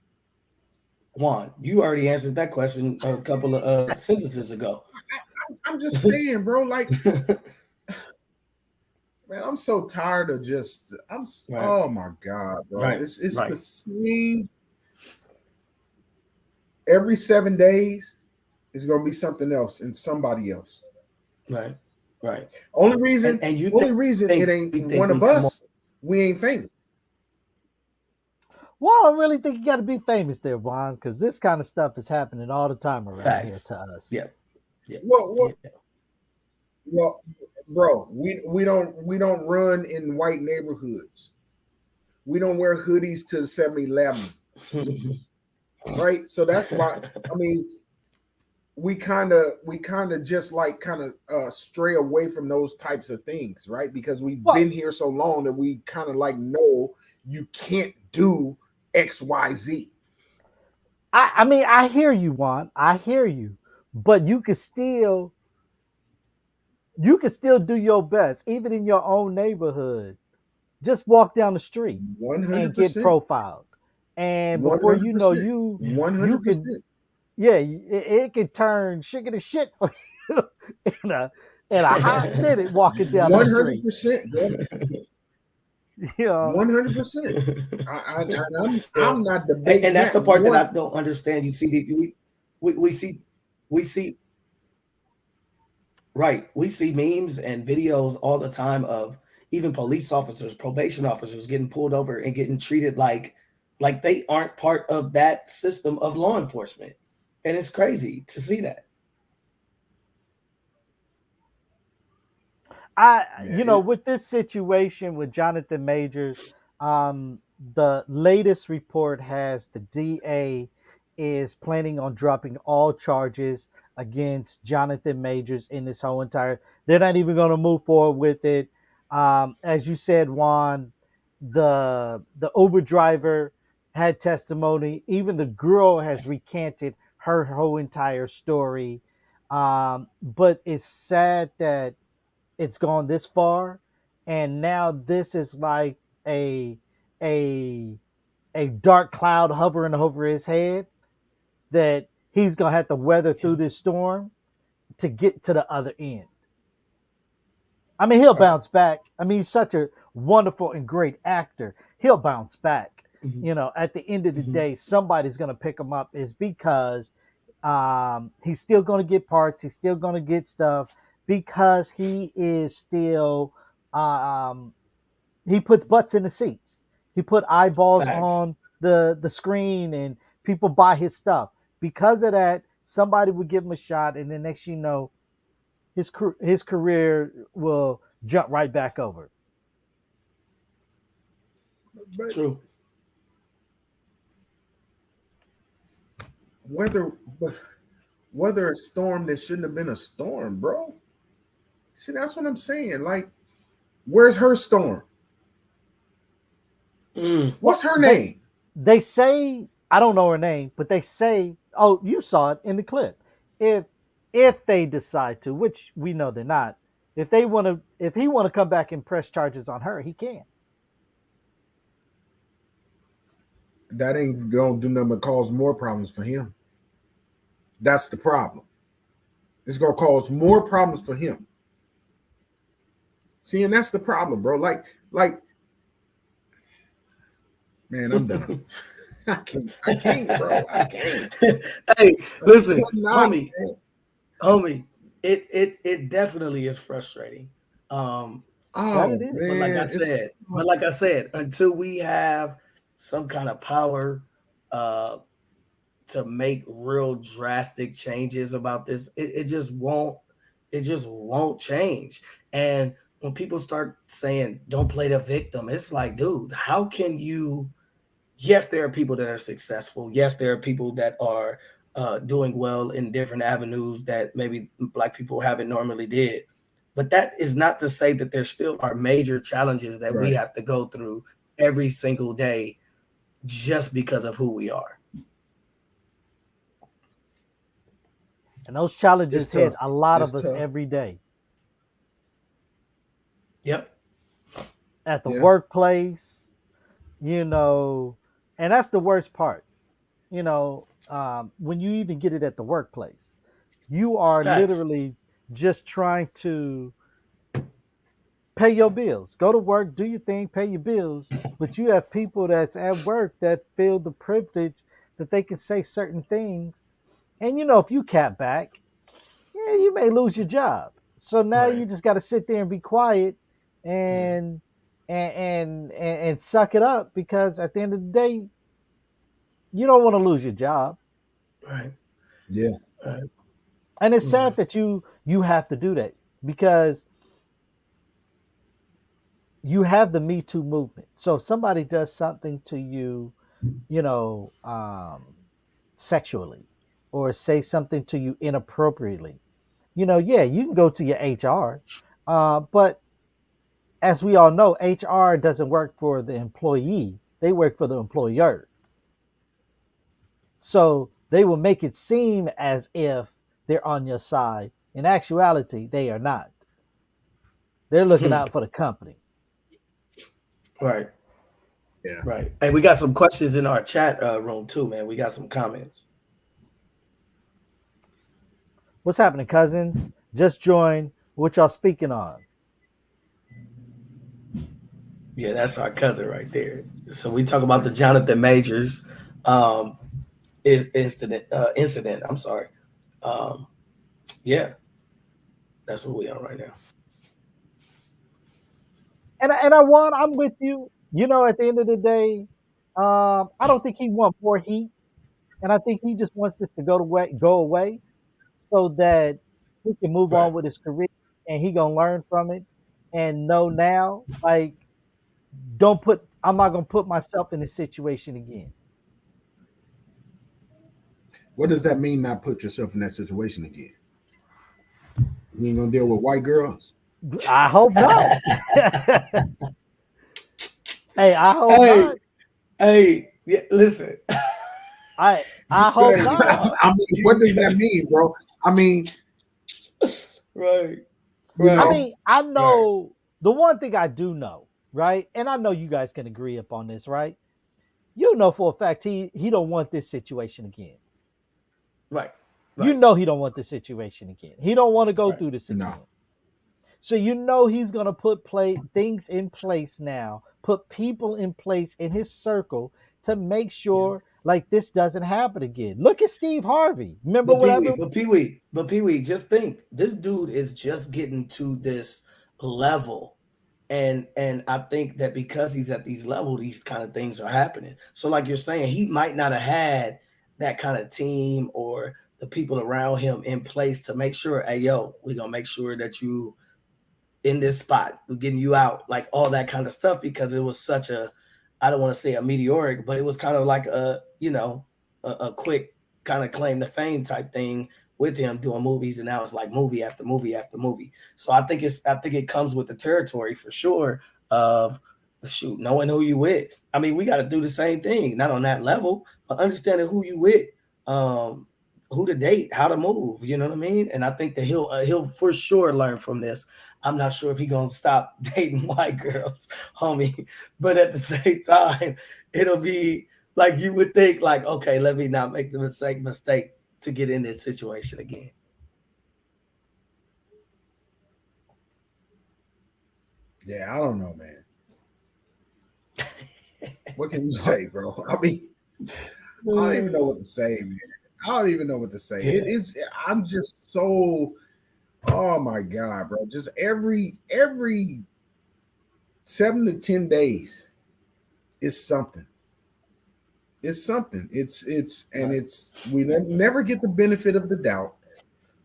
Speaker 5: Juan, you already answered that question a couple of sentences ago.
Speaker 4: I'm just saying, bro. Like, man, I'm so tired of just.
Speaker 5: Right,
Speaker 4: Oh my god, bro.
Speaker 5: right,
Speaker 4: It's the
Speaker 5: right,
Speaker 4: same. Every 7 days is gonna be something else and somebody else.
Speaker 5: right, right.
Speaker 4: Only reason,
Speaker 5: And you
Speaker 4: only reason it
Speaker 5: think
Speaker 4: ain't
Speaker 5: we think
Speaker 4: one
Speaker 5: we
Speaker 4: of
Speaker 5: come on
Speaker 4: us. We ain't famous.
Speaker 3: Well, I don't really think you got to be famous there, Juan, because this kind of stuff is happening all the time around here
Speaker 5: facts.
Speaker 3: to us.
Speaker 5: Yeah, yeah,
Speaker 4: Well,
Speaker 5: yeah.
Speaker 4: well, bro. We don't run in white neighborhoods. We don't wear hoodies to 7-Eleven, right? So that's why. I mean, we kind of just like kind of stray away from those types of things, right? Because we've
Speaker 3: Well,
Speaker 4: been here so long that we kind of like know you can't do XYZ.
Speaker 3: I mean, I hear you, Juan. I hear you, but you can still do your best, even in your own neighborhood. Just walk down the street
Speaker 4: One
Speaker 3: and
Speaker 4: hundred
Speaker 3: get
Speaker 4: percent,
Speaker 3: profiled, and
Speaker 4: one
Speaker 3: before
Speaker 4: hundred
Speaker 3: you know,
Speaker 4: percent,
Speaker 3: you
Speaker 5: Yeah,
Speaker 4: one
Speaker 3: you
Speaker 4: hundred
Speaker 3: can
Speaker 4: percent,
Speaker 3: yeah, it can turn sugar to shit for you in a in a hot minute walking down the
Speaker 4: one hundred
Speaker 3: street.
Speaker 4: percent, bro.
Speaker 3: You know,
Speaker 4: 100%.
Speaker 5: yeah.
Speaker 4: I'm not
Speaker 5: And
Speaker 4: debating
Speaker 5: that's the
Speaker 4: that
Speaker 5: part that I
Speaker 4: one.
Speaker 5: don't understand. You see, we see right. We see memes and videos all the time of even police officers, probation officers getting pulled over and getting treated like they aren't part of that system of law enforcement. And it's crazy to see that.
Speaker 4: Yeah,
Speaker 3: with this situation with Jonathan Majors, the latest report has the DA is planning on dropping all charges against Jonathan Majors in this whole entire. They're not even going to move forward with it. As you said, Juan, the Uber driver had testimony. Even the girl has recanted her whole entire story. But it's sad that it's gone this far, and now this is like a a a dark cloud hovering over his head that he's gonna have to weather
Speaker 5: Yeah.
Speaker 3: through this storm to get to the other end. I mean, he'll
Speaker 5: Right.
Speaker 3: bounce back. I mean, he's such a wonderful and great actor. He'll bounce back.
Speaker 5: Hmm.
Speaker 3: At the end of the
Speaker 5: Hmm.
Speaker 3: day, somebody's gonna pick him up. Is because he's still gonna get parts. He's still gonna get stuff because he is still um, he puts butts in the seats. He put eyeballs
Speaker 5: Facts.
Speaker 3: on the screen, and people buy his stuff. Because of that, somebody would give him a shot, and then next you know, his career will jump right back over.
Speaker 4: But
Speaker 5: True.
Speaker 4: whether but whether a storm that shouldn't have been a storm, bro. See, that's what I'm saying. Like, where's her storm?
Speaker 5: Mm.
Speaker 4: What's her
Speaker 3: They
Speaker 4: name?
Speaker 3: they say I don't know her name, but they say, oh, you saw it in the clip. If if they decide to, which we know they're not, if he want to come back and press charges on her, he can.
Speaker 4: That ain't gonna do nothing but cause more problems for him. That's the problem. It's gonna cause more problems for him. See, and that's the problem, bro. Like, man, I'm done. I can't, bro. I can't.
Speaker 5: Hey, listen,
Speaker 4: Cannot,
Speaker 5: homie,
Speaker 4: man.
Speaker 5: homie. It definitely is frustrating.
Speaker 3: That
Speaker 4: Oh
Speaker 3: it is.
Speaker 5: But like I
Speaker 4: man, it's
Speaker 5: said, until we have some kind of power uh to make real drastic changes about this, it just won't change. And when people start saying don't play the victim, it's like, dude, how can you? Yes, there are people that are successful. Yes, there are people that are doing well in different avenues that maybe black people haven't normally did. But that is not to say that there still are major challenges that we
Speaker 4: right.
Speaker 5: have to go through every single day just because of who we are.
Speaker 3: And those
Speaker 4: It's
Speaker 3: challenges hit
Speaker 4: tough.
Speaker 3: a lot
Speaker 4: It's
Speaker 3: of us
Speaker 4: tough.
Speaker 3: every day
Speaker 5: Yep.
Speaker 3: at the
Speaker 4: Yeah.
Speaker 3: workplace, you know, and that's the worst part. When you even get it at the workplace, you are
Speaker 5: Facts.
Speaker 3: literally just trying to pay your bills, go to work, do your thing, pay your bills. But you have people that's at work that feel the privilege that they can say certain things. And if you cap back, yeah, you may lose your job. So now you
Speaker 5: Right.
Speaker 3: just got to sit there and be quiet and and suck it up, because at the end of the day, you don't want to lose your job.
Speaker 5: Right.
Speaker 4: Yeah.
Speaker 5: Right.
Speaker 3: And it's
Speaker 5: Mm.
Speaker 3: sad that you have to do that, because you have the Me Too movement. So if somebody does something to you, you know, sexually, or say something to you inappropriately, yeah, you can go to your HR. But as we all know, HR doesn't work for the employee, they work for the employer. So they will make it seem as if they're on your side. In actuality, they are not. They're looking
Speaker 5: Hmm.
Speaker 3: out for the company.
Speaker 5: Right.
Speaker 4: Yeah.
Speaker 5: Right. Hey, we got some questions in our chat room too, man. We got some comments.
Speaker 3: What's happening, cousins? Just join. What y'all speaking on?
Speaker 5: Yeah, that's our cousin right there. So we talk about the Jonathan Majors um, incident. I'm sorry. Um, yeah, that's what we on right now.
Speaker 3: And I want. I'm with you. At the end of the day, I don't think he want more heat, and I think he just wants this to go away, so that he can move
Speaker 5: Right.
Speaker 3: on with his career, and he gonna learn from it, and know now, like, don't put. I'm not gonna put myself in this situation again.
Speaker 4: What does that mean? Not put yourself in that situation again. You ain't gonna deal with white girls.
Speaker 3: I hope not. Hey, I hope
Speaker 5: Hey,
Speaker 3: not.
Speaker 5: hey, yeah, listen.
Speaker 3: I hope
Speaker 5: Crazy,
Speaker 3: not.
Speaker 5: dog.
Speaker 4: I mean, what does that mean, bro? I mean,
Speaker 5: Right,
Speaker 4: you
Speaker 3: I
Speaker 5: right,
Speaker 4: know,
Speaker 3: mean, I
Speaker 5: right,
Speaker 3: know the one thing I do know, right? And I know you guys can agree upon this, right? You know for a fact he don't want this situation again.
Speaker 5: right,
Speaker 3: You
Speaker 5: right,
Speaker 3: know he don't want this situation again. He don't want to go
Speaker 5: right.
Speaker 3: through this
Speaker 4: no.
Speaker 3: again. So he's gonna put play things in place now, put people in place in his circle to make
Speaker 5: Yeah.
Speaker 3: sure like this doesn't happen again. Look at Steve Harvey. Remember what happened?
Speaker 5: Pee Wee, just think this dude is just getting to this level And I think that because he's at these levels, these kind of things are happening. So, like you're saying, he might not have had that kind of team or the people around him in place to make sure, hey, yo, we're gonna make sure that you in this spot, we're getting you out, like all that kind of stuff, because it was such a, I don't want to say a meteoric, but it was kind of like a, a quick kind of claim to fame type thing with him doing movies, and now it's like movie after movie after movie. So I think it comes with the territory for sure of shoot, knowing who you with. I mean, we got to do the same thing, not on that level, but understanding who you with, who to date, how to move. You know what I mean? And I think that he'll for sure learn from this. I'm not sure if he's gonna stop dating white girls, homie, but at the same time, it'll be like you would think, like, okay, let me not make the mistake to get in this situation again.
Speaker 4: Yeah, I don't know, man. What can you say, bro? I mean, I don't even know what to say, man. I don't even know what to say.
Speaker 5: Yeah.
Speaker 4: It is. I'm just so. Oh my god, bro! Just every 7 to 10 days is something. It's something. It's we never get the benefit of the doubt,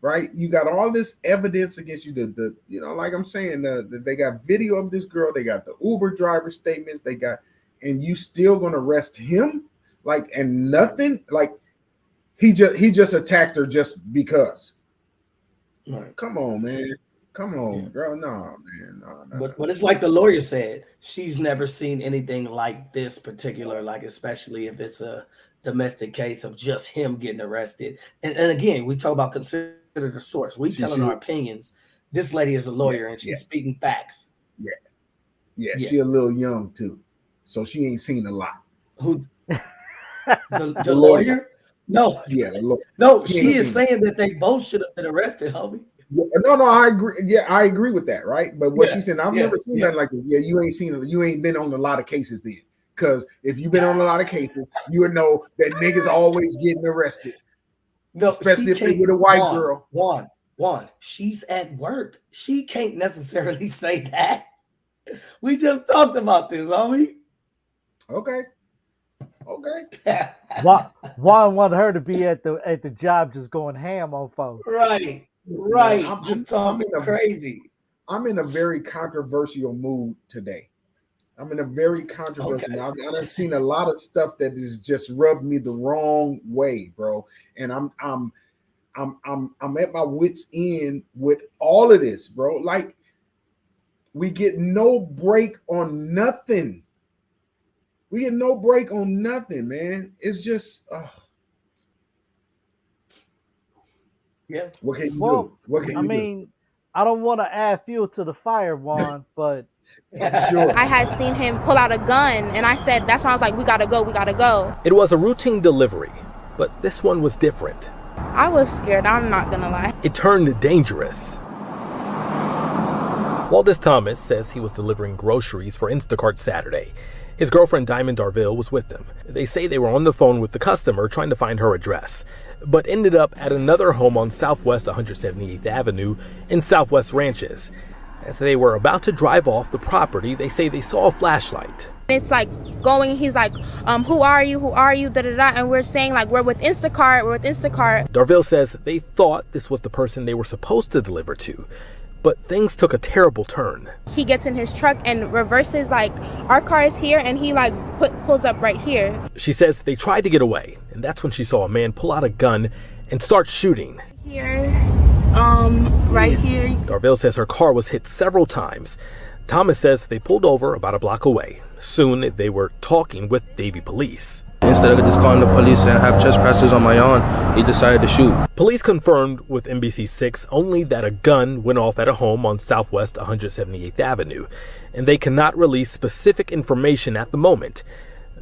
Speaker 4: right? You got all this evidence against you. The like I'm saying, they got video of this girl. They got the Uber driver statements. They got, and you still gonna arrest him? Like, and nothing. Like he just attacked her just because.
Speaker 5: Right.
Speaker 4: Come on, man. Come on, bro. No, man. No.
Speaker 5: But it's like the lawyer said, she's never seen anything like this particular, like especially if it's a domestic case of just him getting arrested. And again, we talk about consider the source. We telling our opinions. This lady is a lawyer and she's speaking facts.
Speaker 4: Yeah. She a little young too, so she ain't seen a lot.
Speaker 5: Who? The lawyer? No, no, she is saying that they both should have been arrested, homie.
Speaker 4: No, I agree. Yeah, I agree with that, right? But what she said, I've never seen nothing like this. Yeah, you ain't seen it. You ain't been on a lot of cases then. Because if you've been on a lot of cases, you would know that niggas always getting arrested.
Speaker 5: No,
Speaker 4: especially if they with a white girl.
Speaker 5: Juan, she's at work. She can't necessarily say that. We just talked about this, homie.
Speaker 4: Okay.
Speaker 3: Juan wanted her to be at the job just going ham on folks.
Speaker 5: Right. I'm just talking crazy.
Speaker 4: I'm in a very controversial mood today. I'm in a very controversial mood. I've seen a lot of stuff that has just rubbed me the wrong way, bro. And I'm at my wit's end with all of this, bro. Like, we get no break on nothing. We get no break on nothing, man. It's just,
Speaker 5: yeah.
Speaker 4: What can you do? What can you do?
Speaker 3: I don't want to add fuel to the fire, Juan, but
Speaker 4: sure.
Speaker 1: I had seen him pull out a gun, and I said, that's why I was like, we gotta go.
Speaker 8: It was a routine delivery, but this one was different.
Speaker 1: I was scared, I'm not gonna lie.
Speaker 8: It turned dangerous. Waldis Thomas says he was delivering groceries for Instacart Saturday. His girlfriend Diamond Darville was with them. They say they were on the phone with the customer trying to find her address, but ended up at another home on Southwest 178th Avenue in Southwest Ranches. As they were about to drive off the property, they say they saw a flashlight.
Speaker 1: It's like going, he's like, who are you, da-da-da, and we're saying like, we're with Instacart.
Speaker 8: Darville says they thought this was the person they were supposed to deliver to, but things took a terrible turn.
Speaker 1: He gets in his truck and reverses, like, our car is here, and he like pulls up right here.
Speaker 8: She says they tried to get away, and that's when she saw a man pull out a gun and start shooting.
Speaker 1: Here, right here.
Speaker 8: Darville says her car was hit several times. Thomas says they pulled over about a block away. Soon they were talking with Davie police.
Speaker 9: Instead of just calling the police and have trespassers on my own, he decided to shoot.
Speaker 8: Police confirmed with NBC6 only that a gun went off at a home on Southwest 178th Avenue, and they cannot release specific information at the moment.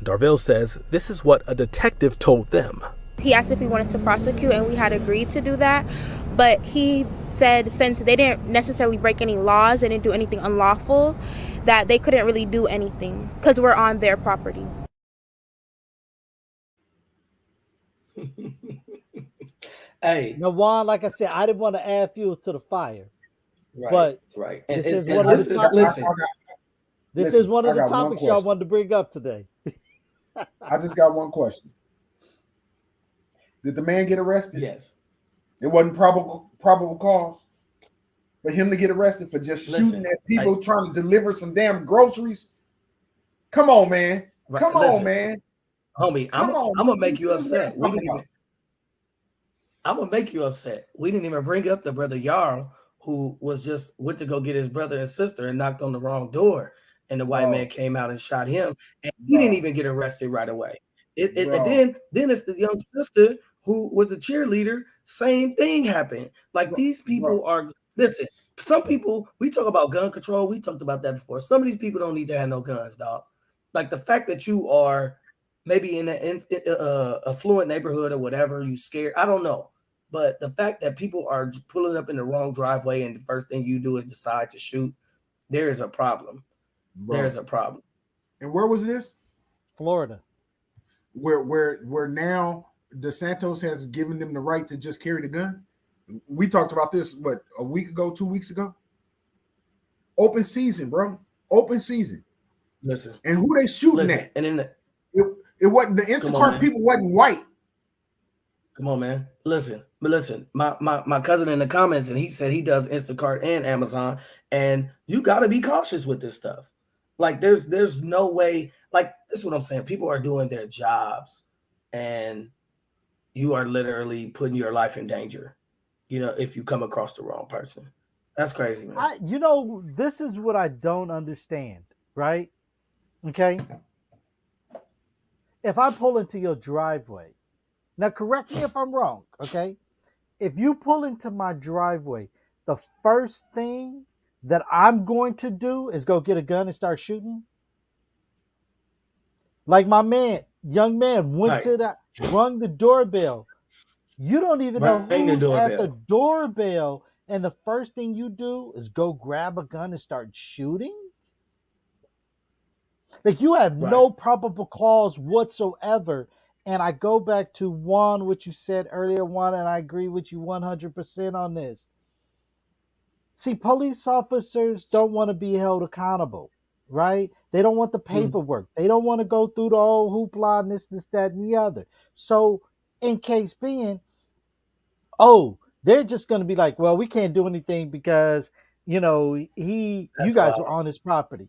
Speaker 8: Darville says this is what a detective told them.
Speaker 1: He asked if we wanted to prosecute, and we had agreed to do that, but he said since they didn't necessarily break any laws, they didn't do anything unlawful, that they couldn't really do anything because we're on their property.
Speaker 5: Hey,
Speaker 3: no, Juan, like I said, I didn't want to add fuel to the fire.
Speaker 5: Right. And
Speaker 3: this is
Speaker 5: listen.
Speaker 3: This is
Speaker 4: Listen,
Speaker 3: one of
Speaker 4: I
Speaker 3: the
Speaker 4: got one
Speaker 3: topics y'all
Speaker 4: question.
Speaker 3: wanted to bring up today.
Speaker 4: I just got one question. Did the man get arrested?
Speaker 5: Yes.
Speaker 4: It wasn't probable cause for him to get arrested for just shooting
Speaker 5: Listen,
Speaker 4: at people trying to deliver some damn groceries. Come on, man. Come on,
Speaker 5: listen,
Speaker 4: man.
Speaker 5: homie.
Speaker 4: Come on,
Speaker 5: I'm gonna
Speaker 4: Muslim.
Speaker 5: make you
Speaker 4: This is what
Speaker 5: upset.
Speaker 4: I'm talking about.
Speaker 5: I'm gonna make you upset. We didn't even bring up the brother Yarl, who went to go get his brother and sister and knocked on the wrong door, and the white man
Speaker 4: Bro,
Speaker 5: came out and shot him, and he didn't
Speaker 4: bro,
Speaker 5: even get arrested right away. And
Speaker 4: bro,
Speaker 5: then it's the young sister who was the cheerleader. Same thing happened. Like these
Speaker 4: bro.
Speaker 5: people are. Listen, some people, we talk about gun control. We talked about that before. Some of these people don't need to have no guns, dog. Like the fact that you are maybe in an affluent neighborhood or whatever, you scared. I don't know. But the fact that people are pulling up in the wrong driveway and the first thing you do is decide to shoot, there is a problem.
Speaker 4: Bro.
Speaker 5: There's a problem.
Speaker 4: And where was this?
Speaker 3: Florida.
Speaker 4: Where now DeSantis has given them the right to just carry the gun. We talked about this, what, a week ago, 2 weeks ago? Open season, bro. Open season.
Speaker 5: Listen.
Speaker 4: And who they shooting at?
Speaker 5: And then
Speaker 4: it wasn't the Instacart people wasn't white.
Speaker 5: Come on, man. Listen. My cousin in the comments, and he said he does Instacart and Amazon, and you got to be cautious with this stuff. Like there's no way. Like this is what I'm saying. People are doing their jobs, and you are literally putting your life in danger. You know, if you come across the wrong person, that's crazy, man.
Speaker 3: This is what I don't understand, right? Okay. If I pull into your driveway, now correct me if I'm wrong, okay? If you pull into my driveway, the first thing that I'm going to do is go get a gun and start shooting. Like my young man went rung the doorbell. You don't even know who's at the doorbell, and the first thing you do is go grab a gun and start shooting? Like you have no probable cause whatsoever. And I go back to what you said earlier, and I agree with you 100% on this. See, police officers don't want to be held accountable, right? They don't want the paperwork. They don't want to go through the whole hoopla and this, that, and the other. So, in case being, they're just going to be like, well, we can't do anything because, you guys are on his property.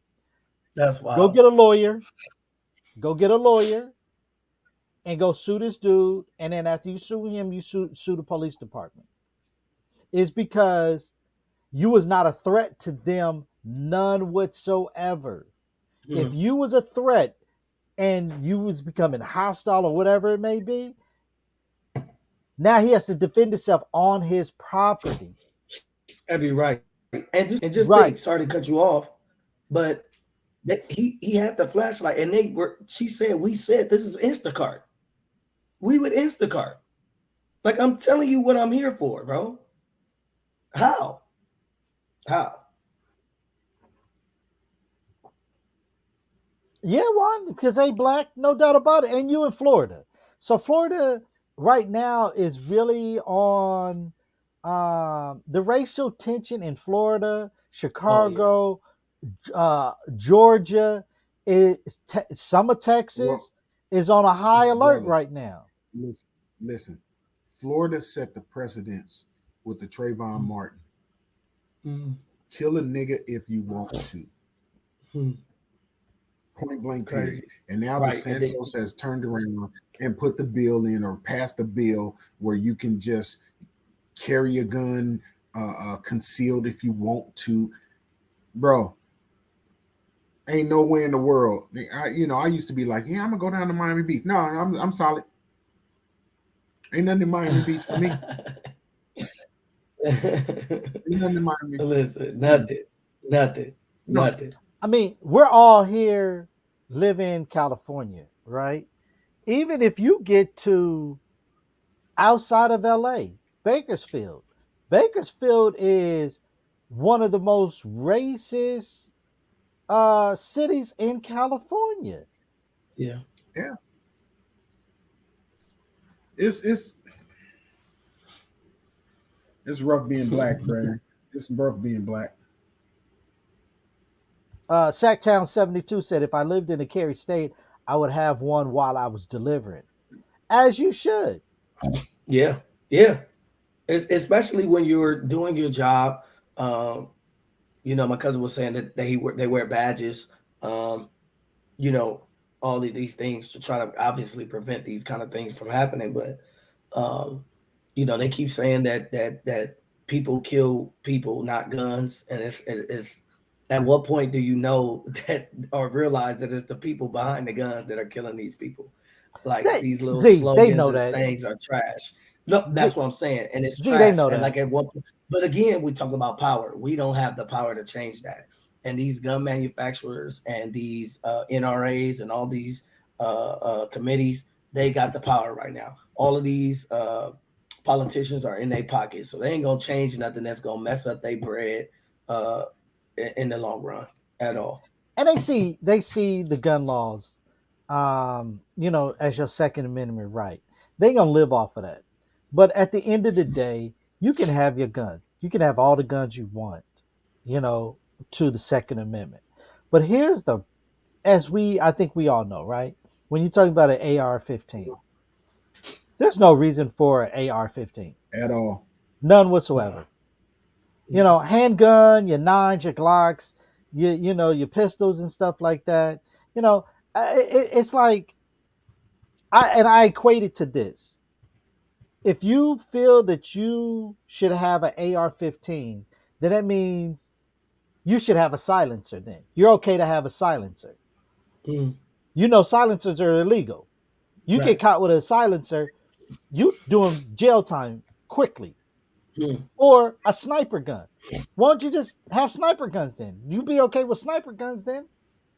Speaker 5: That's wild.
Speaker 3: Go get a lawyer. And go sue this dude. And then after you sue him, you sue the police department. It's because you was not a threat to them, none whatsoever. If you was a threat and you was becoming hostile or whatever it may be, now he has to defend himself on his property.
Speaker 5: That'd be right. And just think, sorry to cut you off, but he had the flashlight, and we said this is Instacart. We would Instacart. Like I'm telling you what I'm here for, bro. How?
Speaker 3: Yeah, one, because they black, no doubt about it. And you in Florida. So Florida right now is really on the racial tension in Florida, Chicago, Georgia, some of Texas is on a high alert right now.
Speaker 4: Listen, Florida set the precedence with the Trayvon Martin. Kill a nigga if you want to. Point blank period. And now DeSantis has turned around and put the bill in or passed the bill where you can just carry a gun concealed if you want to. Bro, ain't no way in the world. I used to be like, yeah, I'm gonna go down to Miami Beach. No, I'm solid. Ain't nothing in Miami Beach for me. Ain't nothing in Miami.
Speaker 5: Listen, nothing.
Speaker 3: I mean, we're all here living in California, right? Even if you get to outside of LA, Bakersfield is one of the most racist cities in California.
Speaker 5: Yeah.
Speaker 4: It's rough being black, man. It's rough being black.
Speaker 3: Sacktown 72 said, if I lived in a Cary state, I would have one while I was delivering. As you should.
Speaker 5: Yeah, yeah. Especially when you're doing your job. Um, my cousin was saying that they wear badges. Um, you know, all of these things to try to obviously prevent these kind of things from happening. But um, they keep saying that people kill people, not guns, and it's at what point do you know that or realize that it's the people behind the guns that are killing these people? Like
Speaker 3: They
Speaker 5: these little
Speaker 3: they
Speaker 5: slogans
Speaker 3: know
Speaker 5: and
Speaker 3: that.
Speaker 5: sayings are trash. No,
Speaker 3: Z,
Speaker 5: that's what I'm saying, and it's
Speaker 3: they
Speaker 5: trash.
Speaker 3: know
Speaker 5: And
Speaker 3: that.
Speaker 5: like but again, we talk about power. We don't have the power to change that. And these gun manufacturers and these NRAs and all these committees, they got the power right now. All of these politicians are in their pockets, so they ain't gonna change nothing that's gonna mess up their bread uh, in the long run at all.
Speaker 3: And they see the gun laws, as your Second Amendment right. They gonna live off of that. But at the end of the day, you can have your gun. You can have all the guns you want, you know, to the Second Amendment. But here's the, as I think we all know, right? When you talk about an AR-15, there's no reason for an AR-15,
Speaker 4: at all.
Speaker 3: none
Speaker 5: No.
Speaker 3: whatsoever. Handgun, your nines, your Glocks, your pistols and stuff like that. You know, it's like I equate it to this. If you feel that you should have an AR-15, then that means you should have a silencer. Then you're okay to have a silencer.
Speaker 5: Mm,
Speaker 3: Silencers are illegal. You get
Speaker 5: right.
Speaker 3: caught with a silencer, you doing jail time quickly.
Speaker 5: Mm.
Speaker 3: Or a sniper gun. Why don't you just have sniper guns then? You be okay with sniper guns then?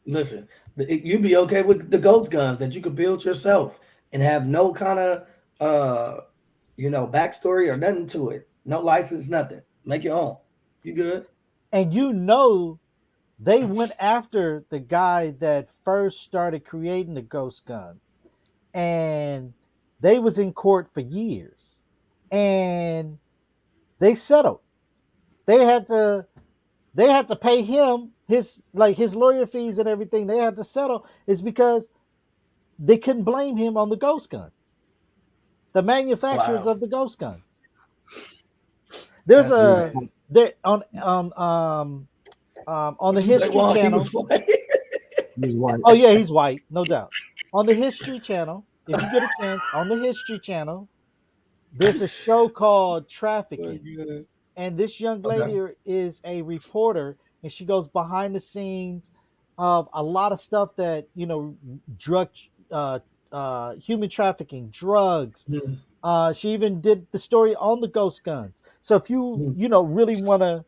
Speaker 5: Listen, you'd be okay with the ghost guns that you could build yourself and have no kind of backstory or nothing to it. No license, nothing. Make your own. You good?
Speaker 3: And they went after the guy that first started creating the ghost guns, and they was in court for years, and they settled. They had to pay him his lawyer fees and everything. They had to settle is because they couldn't blame him on the ghost guns, the manufacturers
Speaker 5: Wow,
Speaker 3: of the ghost guns. There's
Speaker 5: that's
Speaker 4: He was
Speaker 3: a
Speaker 5: crazy.
Speaker 3: there on the
Speaker 5: What you say,
Speaker 3: History
Speaker 5: Juan? He was
Speaker 3: Channel.
Speaker 5: white.
Speaker 4: he was white.
Speaker 3: Oh yeah, he's white, no doubt. On the History Channel, if you get a chance, on the History Channel, there's a show called
Speaker 5: Oh,
Speaker 3: Trafficking,
Speaker 5: good.
Speaker 3: and this young
Speaker 5: Okay.
Speaker 3: lady is a reporter, and she goes behind the scenes of a lot of stuff that drug, uh, human trafficking, drugs.
Speaker 5: Mm,
Speaker 3: She even did the story on the ghost guns. So if
Speaker 5: mm,
Speaker 3: really want to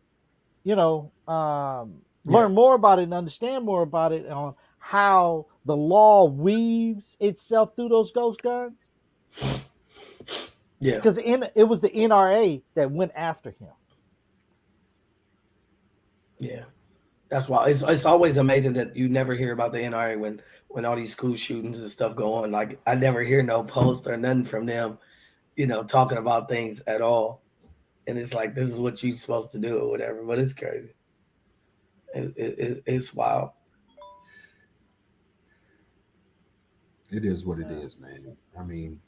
Speaker 5: yeah,
Speaker 3: learn more about it and understand more about it on how the law weaves itself through those ghost guns,
Speaker 5: yeah,
Speaker 3: because it was the NRA that went after him.
Speaker 5: yeah. That's why it's always amazing that you never hear about the NRA when all these school shootings and stuff go on. Like I never hear no post or nothing from them, talking about things at all. And it's like this is what you're supposed to do or whatever. But it's crazy. It's wild.
Speaker 4: It is what it is, man. I mean,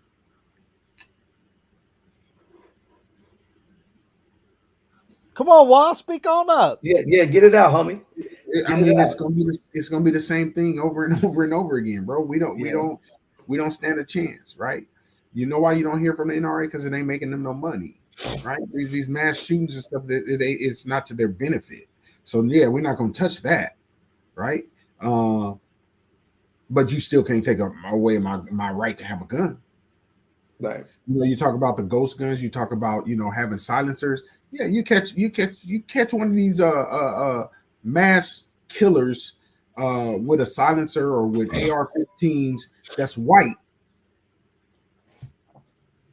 Speaker 3: Come on, Juan, speak on up.
Speaker 5: Yeah, yeah. Get it out, homie.
Speaker 4: I
Speaker 5: Get it
Speaker 4: mean,
Speaker 5: out.
Speaker 4: it's gonna be the same thing over and over and over again, bro.
Speaker 5: Yeah.
Speaker 4: We don't stand a chance, right? You know why you don't hear from the NRA? Because it ain't making them no money, right? These mass shootings and stuff, it's not to their benefit. So yeah, we're not gonna touch that, right? Uh, but you still can't take away my right to have a gun.
Speaker 5: Right.
Speaker 4: You talk about the ghost guns. You talk about having silencers. Yeah, you catch one of these mass killers with a silencer or with AR-15s that's white.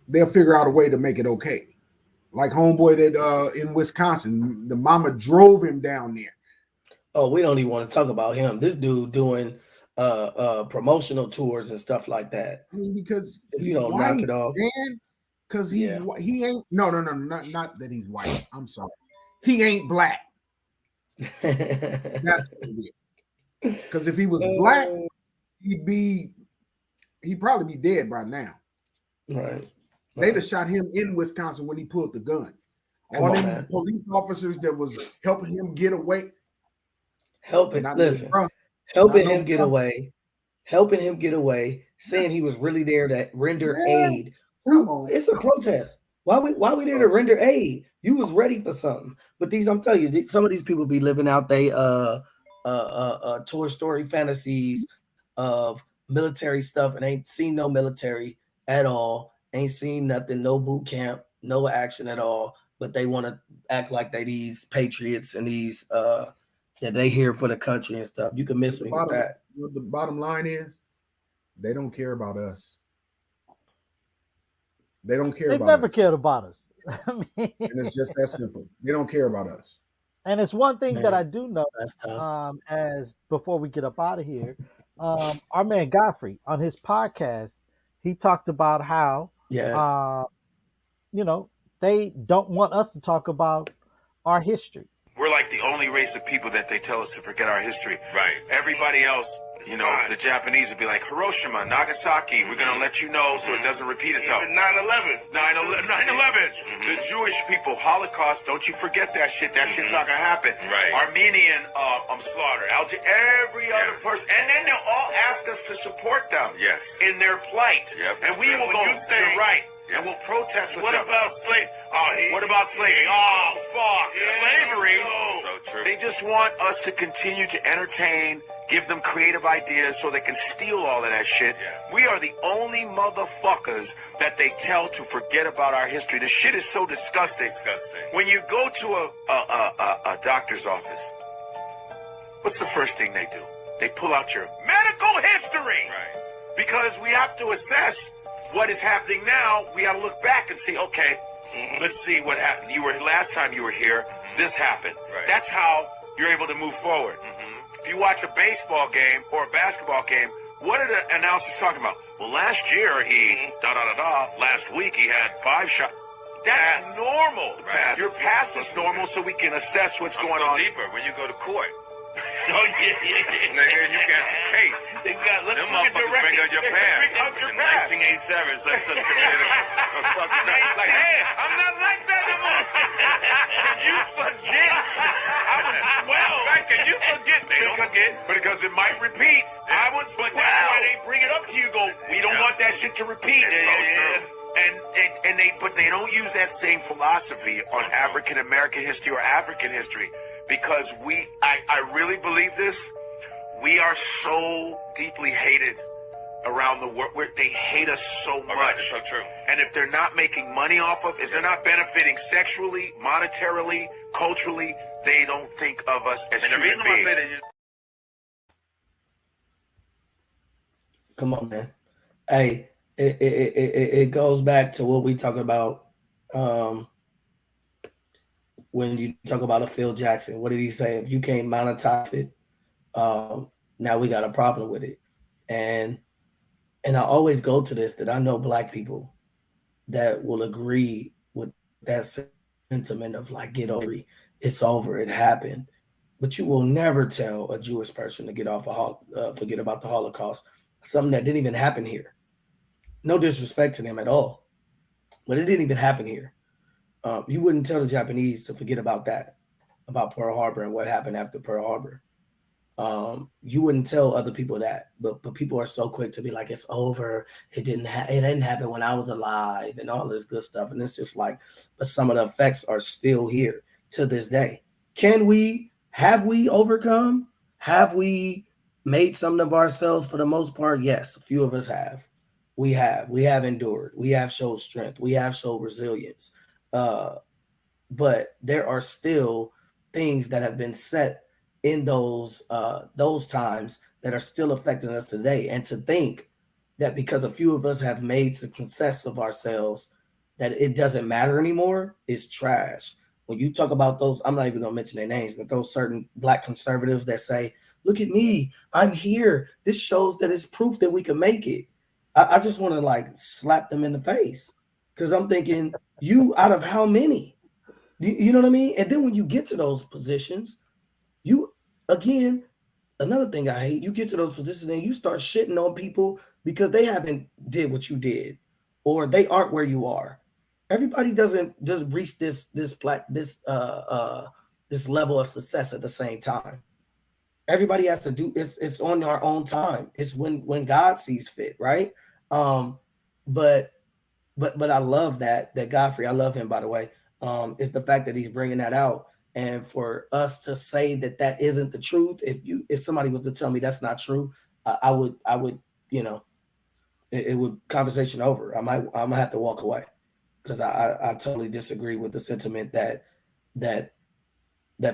Speaker 4: They'll figure out a way to make it okay. Like homeboy that in Wisconsin, the mama drove him down there.
Speaker 5: Oh, we don't even want to talk about him. This dude doing promotional tours and stuff like that.
Speaker 4: I mean, because
Speaker 5: If
Speaker 4: he
Speaker 5: you don't knock it
Speaker 4: white,
Speaker 5: off,
Speaker 4: man. Because
Speaker 5: yeah.
Speaker 4: he ain't no, not that he's white. I'm sorry, he ain't black. That's what it is. Because if he was black, he'd probably be dead by now.
Speaker 5: Right.
Speaker 4: They'd have shot him in Wisconsin when he pulled the gun.
Speaker 5: Come
Speaker 4: All
Speaker 5: on,
Speaker 4: them
Speaker 5: man.
Speaker 4: police officers that was helping him get away.
Speaker 5: Helping
Speaker 4: Not no
Speaker 5: listen,
Speaker 4: Trump.
Speaker 5: helping
Speaker 4: Not no
Speaker 5: him get
Speaker 4: Trump.
Speaker 5: away, saying he was really there to render
Speaker 4: Yeah.
Speaker 5: aid.
Speaker 4: Come on.
Speaker 5: It's a protest. Why we there to render aid? You was ready for something. But I'm telling you, some of these people be living out they Toy Story fantasies of military stuff and ain't seen no military at all, ain't seen nothing, no boot camp, no action at all. But they want to act like they these patriots and these that they here for the country and stuff. You can miss me with that.
Speaker 4: The bottom line is they don't care about us. They don't care
Speaker 3: They've
Speaker 4: about
Speaker 3: never
Speaker 4: us.
Speaker 3: cared about us. I mean,
Speaker 4: And it's just that simple. They don't care about us.
Speaker 3: and it's one thing
Speaker 5: Man,
Speaker 3: that I do know.
Speaker 5: that's tough.
Speaker 3: As before we get up out of here, our man Godfrey on his podcast, he talked about how
Speaker 5: Yes.
Speaker 3: you know, they don't want us to talk about our history.
Speaker 10: We're like the only race of people that they tell us to forget our history.
Speaker 2: Right.
Speaker 10: Everybody else, the Japanese would be like, Hiroshima, Nagasaki, we're going to let you know so it doesn't repeat itself.
Speaker 11: 9/11.
Speaker 10: 9/11. The Jewish people, Holocaust, don't you forget that shit. That shit's not going to happen.
Speaker 2: Right.
Speaker 10: Armenian slaughter, every other person. And then they'll all ask us to support them
Speaker 2: Yes.
Speaker 10: in their plight.
Speaker 2: Yep.
Speaker 10: And we will go,
Speaker 11: you say-
Speaker 10: you're right.
Speaker 2: Yes.
Speaker 10: And we'll protest with
Speaker 11: What
Speaker 10: them.
Speaker 11: about slavery?
Speaker 10: What about slavery? Oh, fuck.
Speaker 11: Yeah,
Speaker 10: Slavery.
Speaker 2: So true.
Speaker 10: They just want us to continue to entertain, give them creative ideas so they can steal all of that shit.
Speaker 2: Yes.
Speaker 10: We are the only motherfuckers that they tell to forget about our history. The shit is so disgusting.
Speaker 2: Disgusting.
Speaker 10: When you go to a doctor's office, what's the first thing they do? They pull out your medical history.
Speaker 2: Right.
Speaker 10: Because we have to assess what is happening now. We got to look back and see, okay, let's see what happened. Last time you were here, this happened.
Speaker 2: Right.
Speaker 10: That's how you're able to move forward. If you watch a baseball game or a basketball game, what are the announcers talking about? Well, last year he last week he had 5 shots. That's
Speaker 11: Pass.
Speaker 10: normal.
Speaker 11: Pass.
Speaker 10: Your past is normal, so we can assess what's going
Speaker 2: Go
Speaker 10: on.
Speaker 2: deeper when you go to court.
Speaker 11: Oh, yeah.
Speaker 2: Nigga, you got your case.
Speaker 11: Let's
Speaker 2: Them
Speaker 11: look at your
Speaker 2: motherfuckers bring
Speaker 11: record.
Speaker 2: out your past.
Speaker 11: Bring out your
Speaker 2: In
Speaker 11: past.
Speaker 2: 1987, such committed a fucking like, hey, I'm not like that no more. Can you forget? I was swell. Right? Can you forget? They don't forget.
Speaker 10: Because it might repeat. But that's why they bring it up to you. Go, we don't want that shit to repeat.
Speaker 2: It's so true.
Speaker 10: But they don't use that same philosophy on African American history or African history, because I really believe this. We are so deeply hated around the world. They hate us so much.
Speaker 2: Right, it's so true.
Speaker 10: And if they're not making money off of, if they're not benefiting sexually, monetarily, culturally, they don't think of us as
Speaker 2: And the
Speaker 10: human
Speaker 2: reason
Speaker 10: beings.
Speaker 2: why I say that,
Speaker 5: Come on, man. Hey, it goes back to what we talk about when you talk about a Phil Jackson. What did he say? If you can't monetize it, now we got a problem with it. And I always go to this, that I know Black people that will agree with that sentiment of like, get over it. It's over. It happened. But you will never tell a Jewish person to forget about the Holocaust, something that didn't even happen here. No disrespect to them at all, but it didn't even happen here. You wouldn't tell the Japanese to forget about that, about Pearl Harbor and what happened after Pearl Harbor. You wouldn't tell other people that, but people are so quick to be like, it's over. It didn't happen when I was alive and all this good stuff. And it's just like, but some of the effects are still here to this day. Have we overcome? Have we made something of ourselves for the most part? Yes, a few of us have. We have endured. We have showed strength. We have showed resilience. But there are still things that have been set in those times that are still affecting us today. And to think that because a few of us have made some success of ourselves, that it doesn't matter anymore is trash. When you talk about those, I'm not even going to mention their names, but those certain Black conservatives that say, look at me, I'm here. This shows that it's proof that we can make it. I just want to like slap them in the face, because I'm thinking, you out of how many? You know what I mean? And then when you get to those positions, you again, another thing I hate, you get to those positions and you start shitting on people because they haven't did what you did, or they aren't where you are. Everybody doesn't just reach this level of success at the same time. Everybody has to do it's on our own time. It's when God sees fit, right? But I love that Godfrey, I love him, by the way. It's the fact that he's bringing that out, and for us to say that isn't the truth. If somebody was to tell me that's not true, I would it would conversation over. I might have to walk away, because I totally disagree with the sentiment that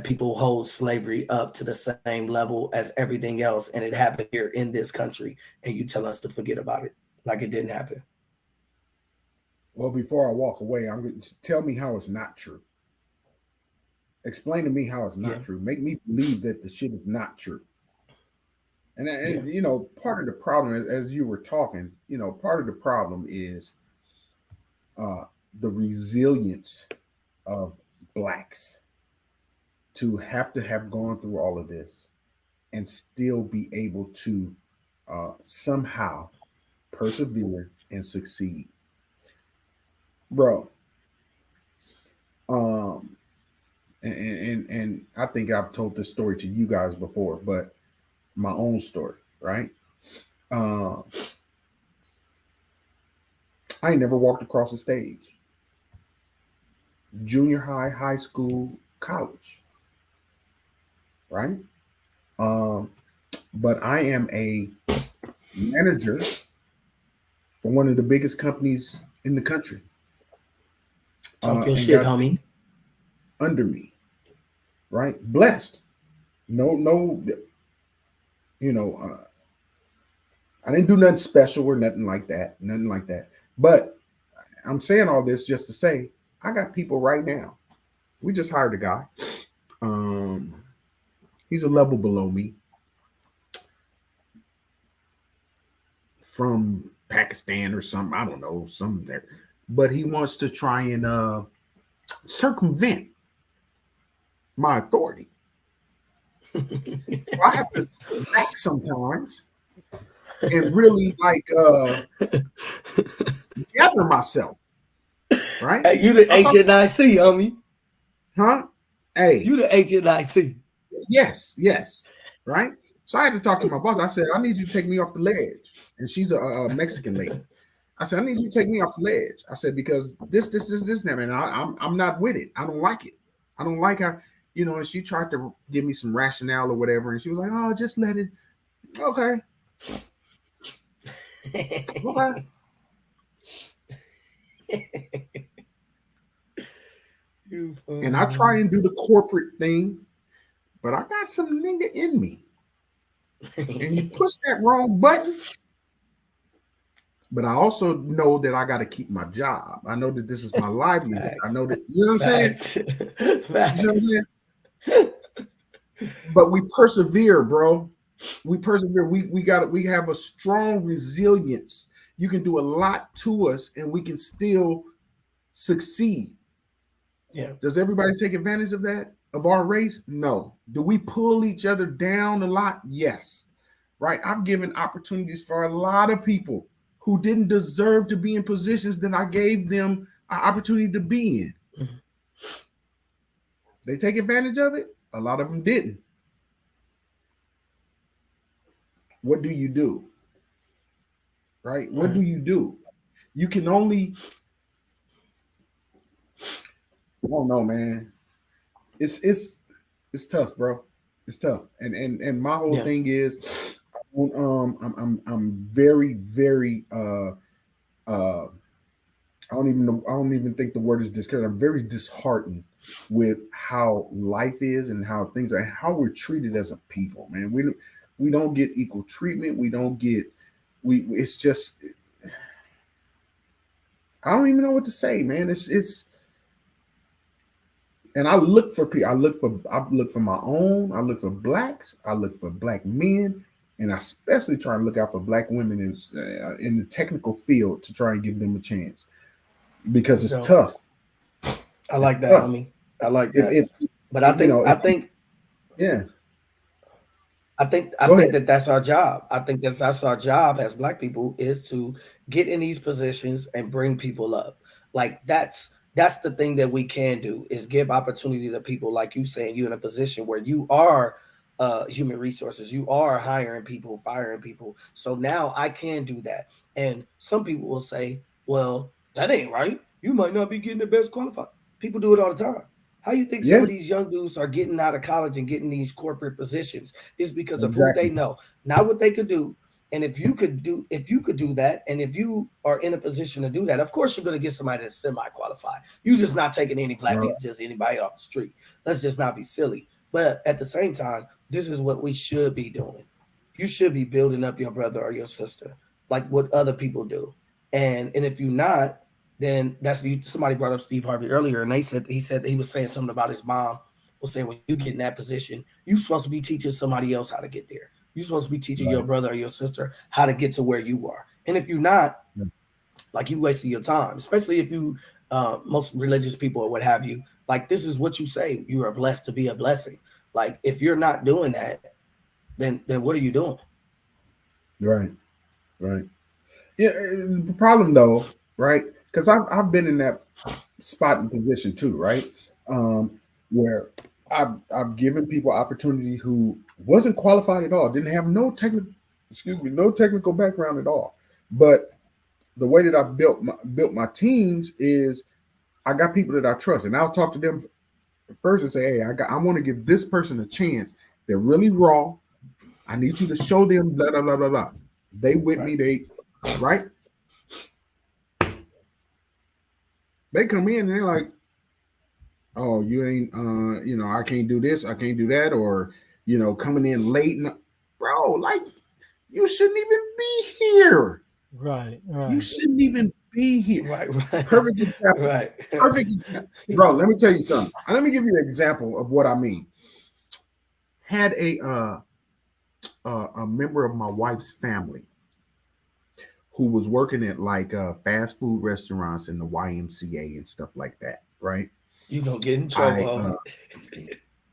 Speaker 5: people hold slavery up to the same level as everything else, and it happened here in this country, and you tell us to forget about it like it didn't happen.
Speaker 4: Well, before I walk away, I'm going to tell me how it's not true. Explain to me how it's not true. Make me believe that the shit is not true. And you know, part of the problem, as you were talking, you know, part of the problem is the resilience of blacks to have gone through all of this and still be able to somehow persevere and succeed. Bro, and I think I've told this story to you guys before, but my own story, right? I ain't never walked across a stage. Junior high, high school, college, right? But I am a manager for one of the biggest companies in the country.
Speaker 5: Talking shit, homie.
Speaker 4: Under me, right? Blessed. No, you know, I didn't do nothing special or nothing like that. Nothing like that. But I'm saying all this just to say, I got people right now. We just hired a guy. He's a level below me, from Pakistan or something. I don't know, something there. But he wants to try and circumvent my authority. So I have to sit back sometimes and really gather myself. Right?
Speaker 5: Hey, you the HNIC, homie.
Speaker 4: Huh? Hey.
Speaker 5: You the HNIC.
Speaker 4: Yes. Right? So I had to talk to my boss. I said, I need you to take me off the ledge. And she's a Mexican lady. I said, I need you to take me off the ledge. I said, because this, man, I'm not with it. I don't like it. I don't like how, you know, and she tried to give me some rationale or whatever. And she was like, oh, just let it. Okay. Okay. And I try and do the corporate thing, but I got some nigga in me. And you push that wrong button. But I also know that I got to keep my job. I know that this is my livelihood.
Speaker 5: Facts.
Speaker 4: I know that, you know what I'm saying?
Speaker 5: Facts.
Speaker 4: You know what I'm saying? But we persevere, bro. We persevere. We have a strong resilience. You can do a lot to us and we can still succeed.
Speaker 5: Yeah.
Speaker 4: Does everybody take advantage of that? Of our race? No. Do we pull each other down a lot? Yes. Right? I've given opportunities for a lot of people who didn't deserve to be in positions that I gave them an opportunity to be in. Mm-hmm. They take advantage of it. A lot of them didn't. What do you do? Right? What do you do? You can only, I don't know, man. It's tough, bro. It's tough. And my whole thing is I'm very, very I don't even think the word is discouraged. I'm very disheartened with how life is and how things are, how we're treated as a people, man. We don't get equal treatment. It's just, I don't even know what to say, man. It's and I look for people. I look for my own. I look for blacks. I look for black men, and I especially try to look out for black women in the technical field to try and give them a chance, because it's tough.
Speaker 5: I like that, homie. I like that.
Speaker 4: But I think, yeah.
Speaker 5: I
Speaker 4: Go
Speaker 5: think
Speaker 4: ahead.
Speaker 5: that that's our job. I think that's our job as Black people is to get in these positions and bring people up. Like that's the thing that we can do is give opportunity to people like you saying you in a position where you are human resources, you are hiring people, firing people. So now I can do that. And some people will say, "Well, that ain't right. You might not be getting the best qualified." People do it all the time. How you think some
Speaker 4: Yeah,
Speaker 5: of these young dudes are getting out of college and getting these corporate positions is because of who they
Speaker 4: exactly.
Speaker 5: know, not what they could do. And if you could do that, and if you are in a position to do that, of course you're going to get somebody that's semi-qualified. You're just not taking any Black
Speaker 4: Right.
Speaker 5: people, just anybody off the street. Let's just not be silly. But at the same time, this is what we should be doing. You should be building up your brother or your sister, like what other people do. And if you're not, then somebody brought up Steve Harvey earlier, and he said he was saying something about his mom was saying when you get in that position, you're supposed to be teaching somebody else how to get there. You're supposed to be teaching your
Speaker 4: Right.
Speaker 5: brother or your sister how to get to where you are. And if you're not, like you wasting your time, especially if you most religious people or what have you, like this is what you say, you are blessed to be a blessing. Like if you're not doing that, then what are you doing?
Speaker 4: Right. Right. Yeah. The problem though, right? Because I've been in that spot and position too, right? Um, where I've given people opportunity who wasn't qualified at all, didn't have no technical background at all. But the way that I built my teams is I got people that I trust, and I'll talk to them first and say, "Hey, I want to give this person a chance. They're really raw. I need you to show them blah blah blah blah blah. They with
Speaker 5: Right.
Speaker 4: me. Right. They come in and they're like, oh, you ain't, I can't do this, I can't do that, or coming in late, and bro, like you shouldn't even be here.
Speaker 3: Right,
Speaker 4: You
Speaker 3: right.
Speaker 4: shouldn't even be here.
Speaker 5: Right, right,
Speaker 4: Perfect example.
Speaker 5: right.
Speaker 4: Perfect example. Bro, let me tell you something. Let me give you an example of what I mean. Had a member of my wife's family who was working at like fast food restaurants in the YMCA and stuff like that, right?
Speaker 5: You gonna get in trouble
Speaker 4: I
Speaker 5: on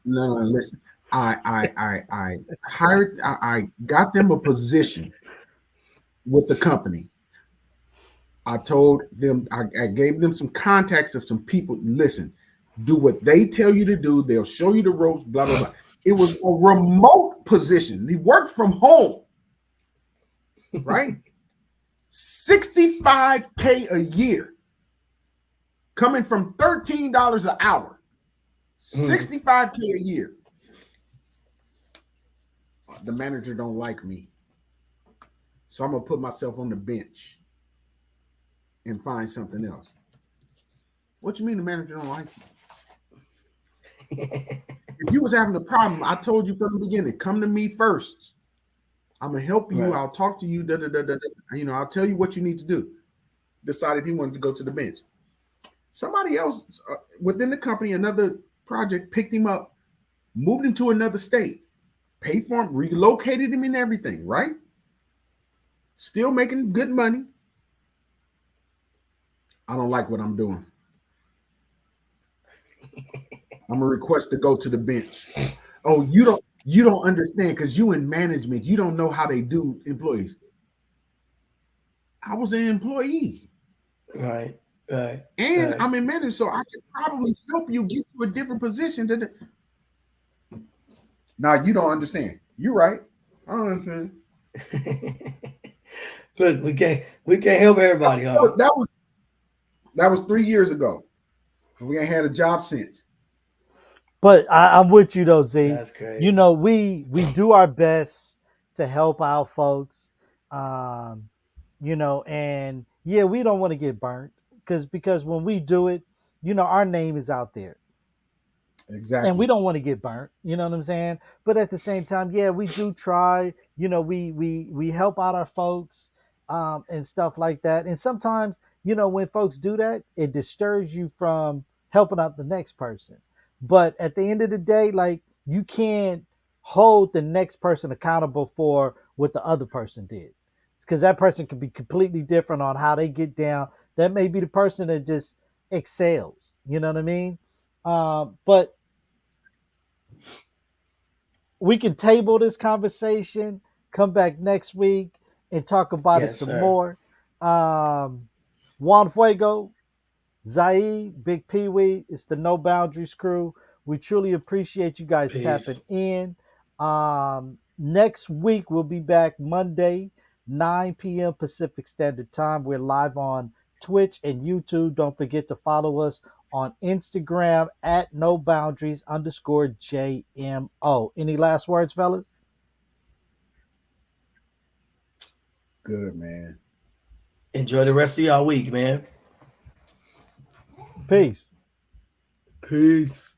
Speaker 4: No, no, listen. I hired. I got them a position with the company. I told them. I gave them some contacts of some people. Listen, do what they tell you to do. They'll show you the ropes. Blah blah blah. It was a remote position. He worked from home. Right. 65K a year, coming from $13 an hour. 65K a year. The manager don't like me. So I'm gonna put myself on the bench and find something else. What you mean the manager don't like you? If you was having a problem, I told you from the beginning, come to me first. I'm gonna help you.
Speaker 5: Right.
Speaker 4: I'll talk to you. I'll tell you what you need to do. Decided he wanted to go to the bench. Somebody else within the company, another project, picked him up, moved him to another state, paid for him, relocated him and everything. Right? Still making good money. I don't like what I'm doing. I'm gonna request to go to the bench. Oh, you don't understand because you in management. You don't know how they do employees. I was an employee.
Speaker 5: Right, right,
Speaker 4: And
Speaker 5: right.
Speaker 4: I'm in management, so I could probably help you get to a different position. Now you don't understand. You're right. I don't understand.
Speaker 5: Look, we can't help everybody,
Speaker 4: That
Speaker 5: huh?
Speaker 4: was that was, that was 3 years ago. We ain't had a job since.
Speaker 3: But I'm with you though, Z.
Speaker 5: That's crazy.
Speaker 3: We do our best to help out folks. Um, and yeah, we don't want to get burnt because when we do it, our name is out there. And we
Speaker 4: Exactly.
Speaker 3: don't want to get burnt, you know what I'm saying? But at the same time, yeah, we do try, we help out our folks and stuff like that. And sometimes, when folks do that, it disturbs you from helping out the next person. But at the end of the day, like you can't hold the next person accountable for what the other person did. Because that person could be completely different on how they get down. That may be the person that just excels. You know what I mean? But we can table this conversation, come back next week, and talk about it
Speaker 5: Yes,
Speaker 3: some
Speaker 5: sir.
Speaker 3: more. Juan Fuego, Zaid, Big Pee Wee, it's the No Boundaries crew. We truly appreciate you guys
Speaker 5: Peace.
Speaker 3: tapping in. Next week, we'll be back Monday, 9 p.m. Pacific Standard Time. We're live on Twitch and YouTube. Don't forget to follow us on Instagram at No Boundaries _JMO. Any last words, fellas?
Speaker 4: Good, man.
Speaker 5: Enjoy the rest of y'all week, man.
Speaker 3: Peace.
Speaker 5: Peace.